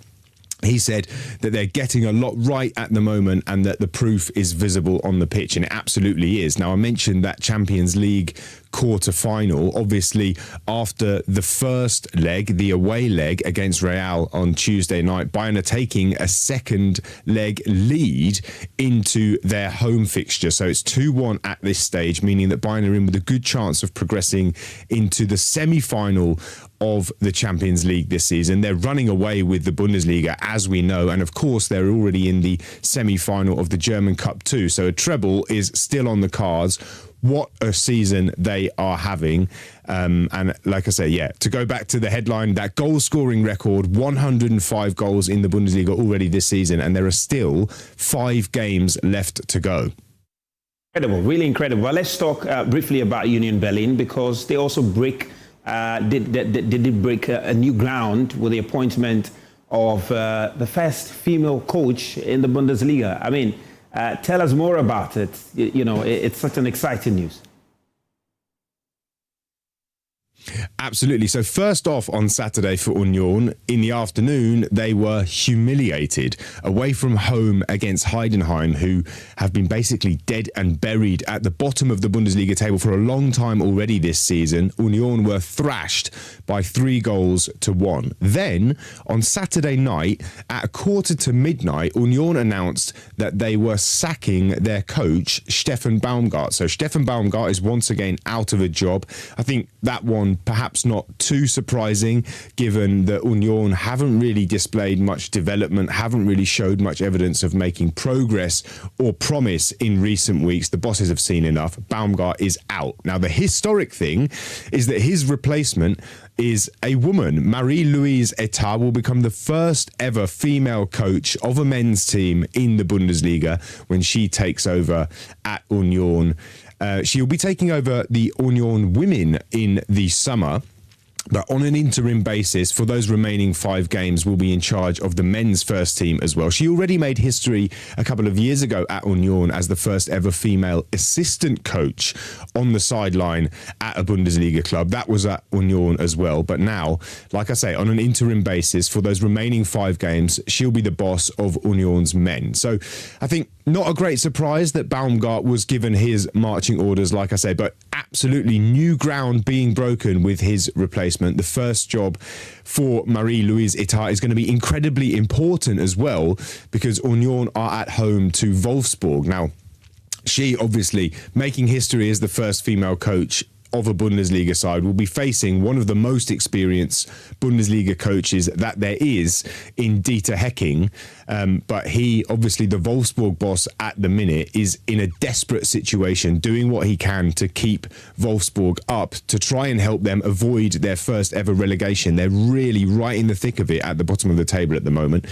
He said that they're getting a lot right at the moment and that the proof is visible on the pitch, and it absolutely is. Now, I mentioned that Champions League quarter-final. Obviously, after the first leg, the away leg against Real on Tuesday night, Bayern are taking a second leg lead into their home fixture. So it's 2-1 at this stage, meaning that Bayern are in with a good chance of progressing into the semi-final of the Champions League this season. They're running away with the Bundesliga, as we know, and of course they're already in the semi-final of the German Cup too. So a treble is still on the cards. What a season they are having. And like I say, to go back to the headline, that goal scoring record, 105 goals in the Bundesliga already this season, and there are still 5 games left to go. Incredible, really incredible. Well, let's talk briefly about Union Berlin, because they also did break a new ground with the appointment of the first female coach in the Bundesliga. I mean, tell us more about it. You know, it's such an exciting news. Absolutely. So first off, on Saturday for Union, in the afternoon, they were humiliated away from home against Heidenheim, who have been basically dead and buried at the bottom of the Bundesliga table for a long time already this season. Union were thrashed by 3-1. Then, on Saturday night, at midnight, Union announced that they were sacking their coach, Steffen Baumgart. So Steffen Baumgart is once again out of a job. I think that one perhaps not too surprising, given that Union haven't really displayed much development, haven't really showed much evidence of making progress or promise in recent weeks. The bosses have seen enough. Baumgart is out. Now, the historic thing is that his replacement is a woman. Marie-Louise Etat will become the first ever female coach of a men's team in the Bundesliga when she takes over at Union. She'll be taking over the Union women in the summer, but on an interim basis for those remaining 5 games will be in charge of the men's first team as well. She already made history a couple of years ago at Union as the first ever female assistant coach on the sideline at a Bundesliga club. That was at Union as well. But now, like I say, on an interim basis for those remaining 5 games, she'll be the boss of Union's men. So I think not a great surprise that Baumgart was given his marching orders, like I say, but absolutely new ground being broken with his replacement. The first job for Marie-Louise Etat is going to be incredibly important as well, because Union are at home to Wolfsburg. Now, she obviously making history as the first female coach of a Bundesliga side will be facing one of the most experienced Bundesliga coaches that there is in Dieter Hecking. But he, obviously the Wolfsburg boss at the minute, is in a desperate situation, doing what he can to keep Wolfsburg up, to try and help them avoid their first ever relegation. They're really right in the thick of it at the bottom of the table at the moment.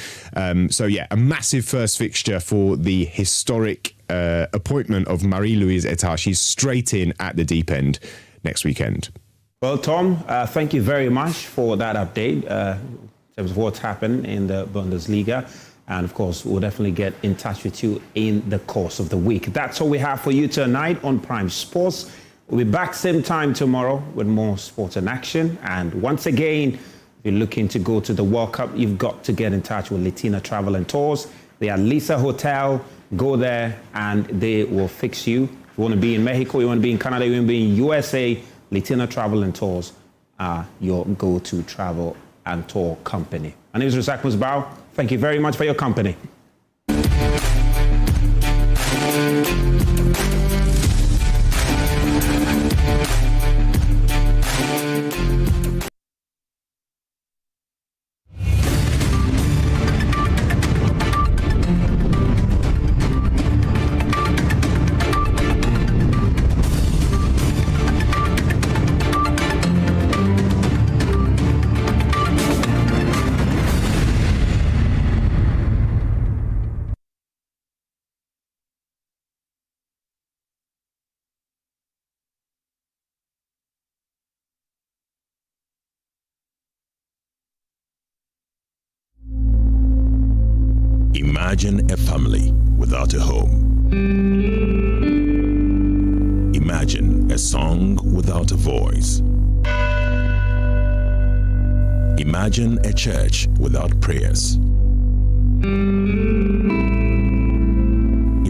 So a massive first fixture for the historic appointment of Marie-Louise Etat. She's straight in at the deep end next weekend. Well, Tom, thank you very much for that update in terms of what's happened in the Bundesliga. And of course, we'll definitely get in touch with you in the course of the week. That's all we have for you tonight on Prime Sports. We'll be back same time tomorrow with more sports and action. And once again, if you're looking to go to the World Cup, you've got to get in touch with Latina Travel and Tours. They are Lisa Hotel. Go there and they will fix you. If you want to be in Mexico, you want to be in Canada, you want to be in USA, Latina Travel and Tours are your go-to travel and tour company. My name is Razak Musbao. Thank you very much for your company. Imagine a family without a home. Imagine a song without a voice. Imagine a church without prayers.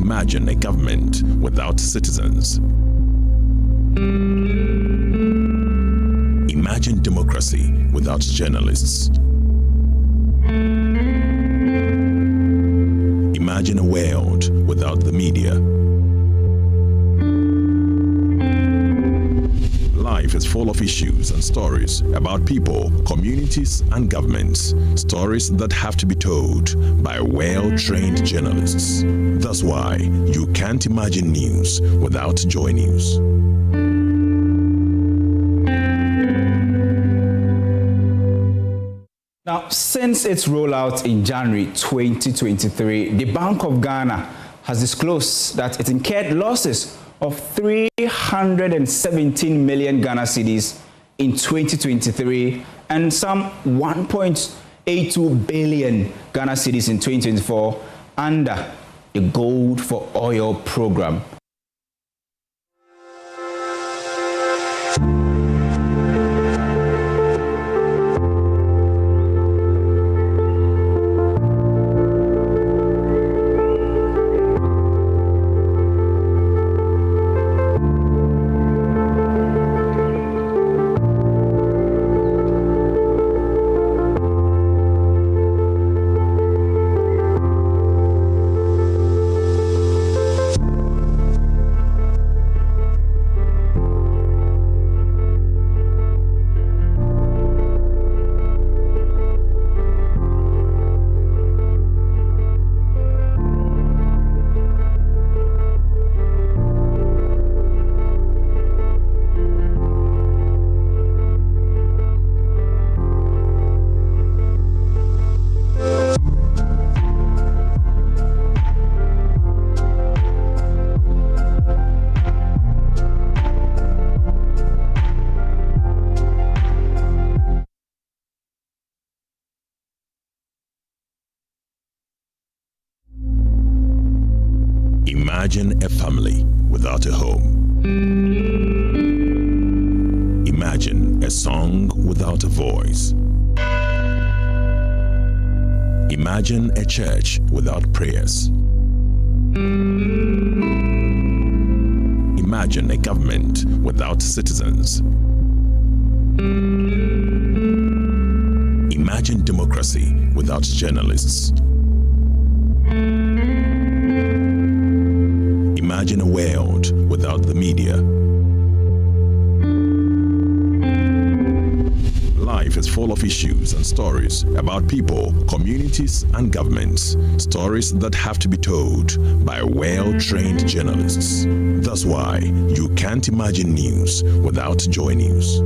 Imagine a government without citizens. Imagine democracy without journalists. Imagine a world without the media. Life is full of issues and stories about people, communities, and governments. Stories that have to be told by well-trained journalists. That's why you can't imagine news without Joy News. Now, since its rollout in January 2023, the Bank of Ghana has disclosed that it incurred losses of 317 million Ghana cedis in 2023 and some 1.82 billion Ghana cedis in 2024 under the Gold for Oil program. Imagine a family without a home. Imagine a song without a voice. Imagine a church without prayers. Imagine a government without citizens. Imagine democracy without journalists. Imagine a world without the media. Life is full of issues and stories about people, communities, and governments. Stories that have to be told by well-trained journalists. That's why you can't imagine news without Joy News.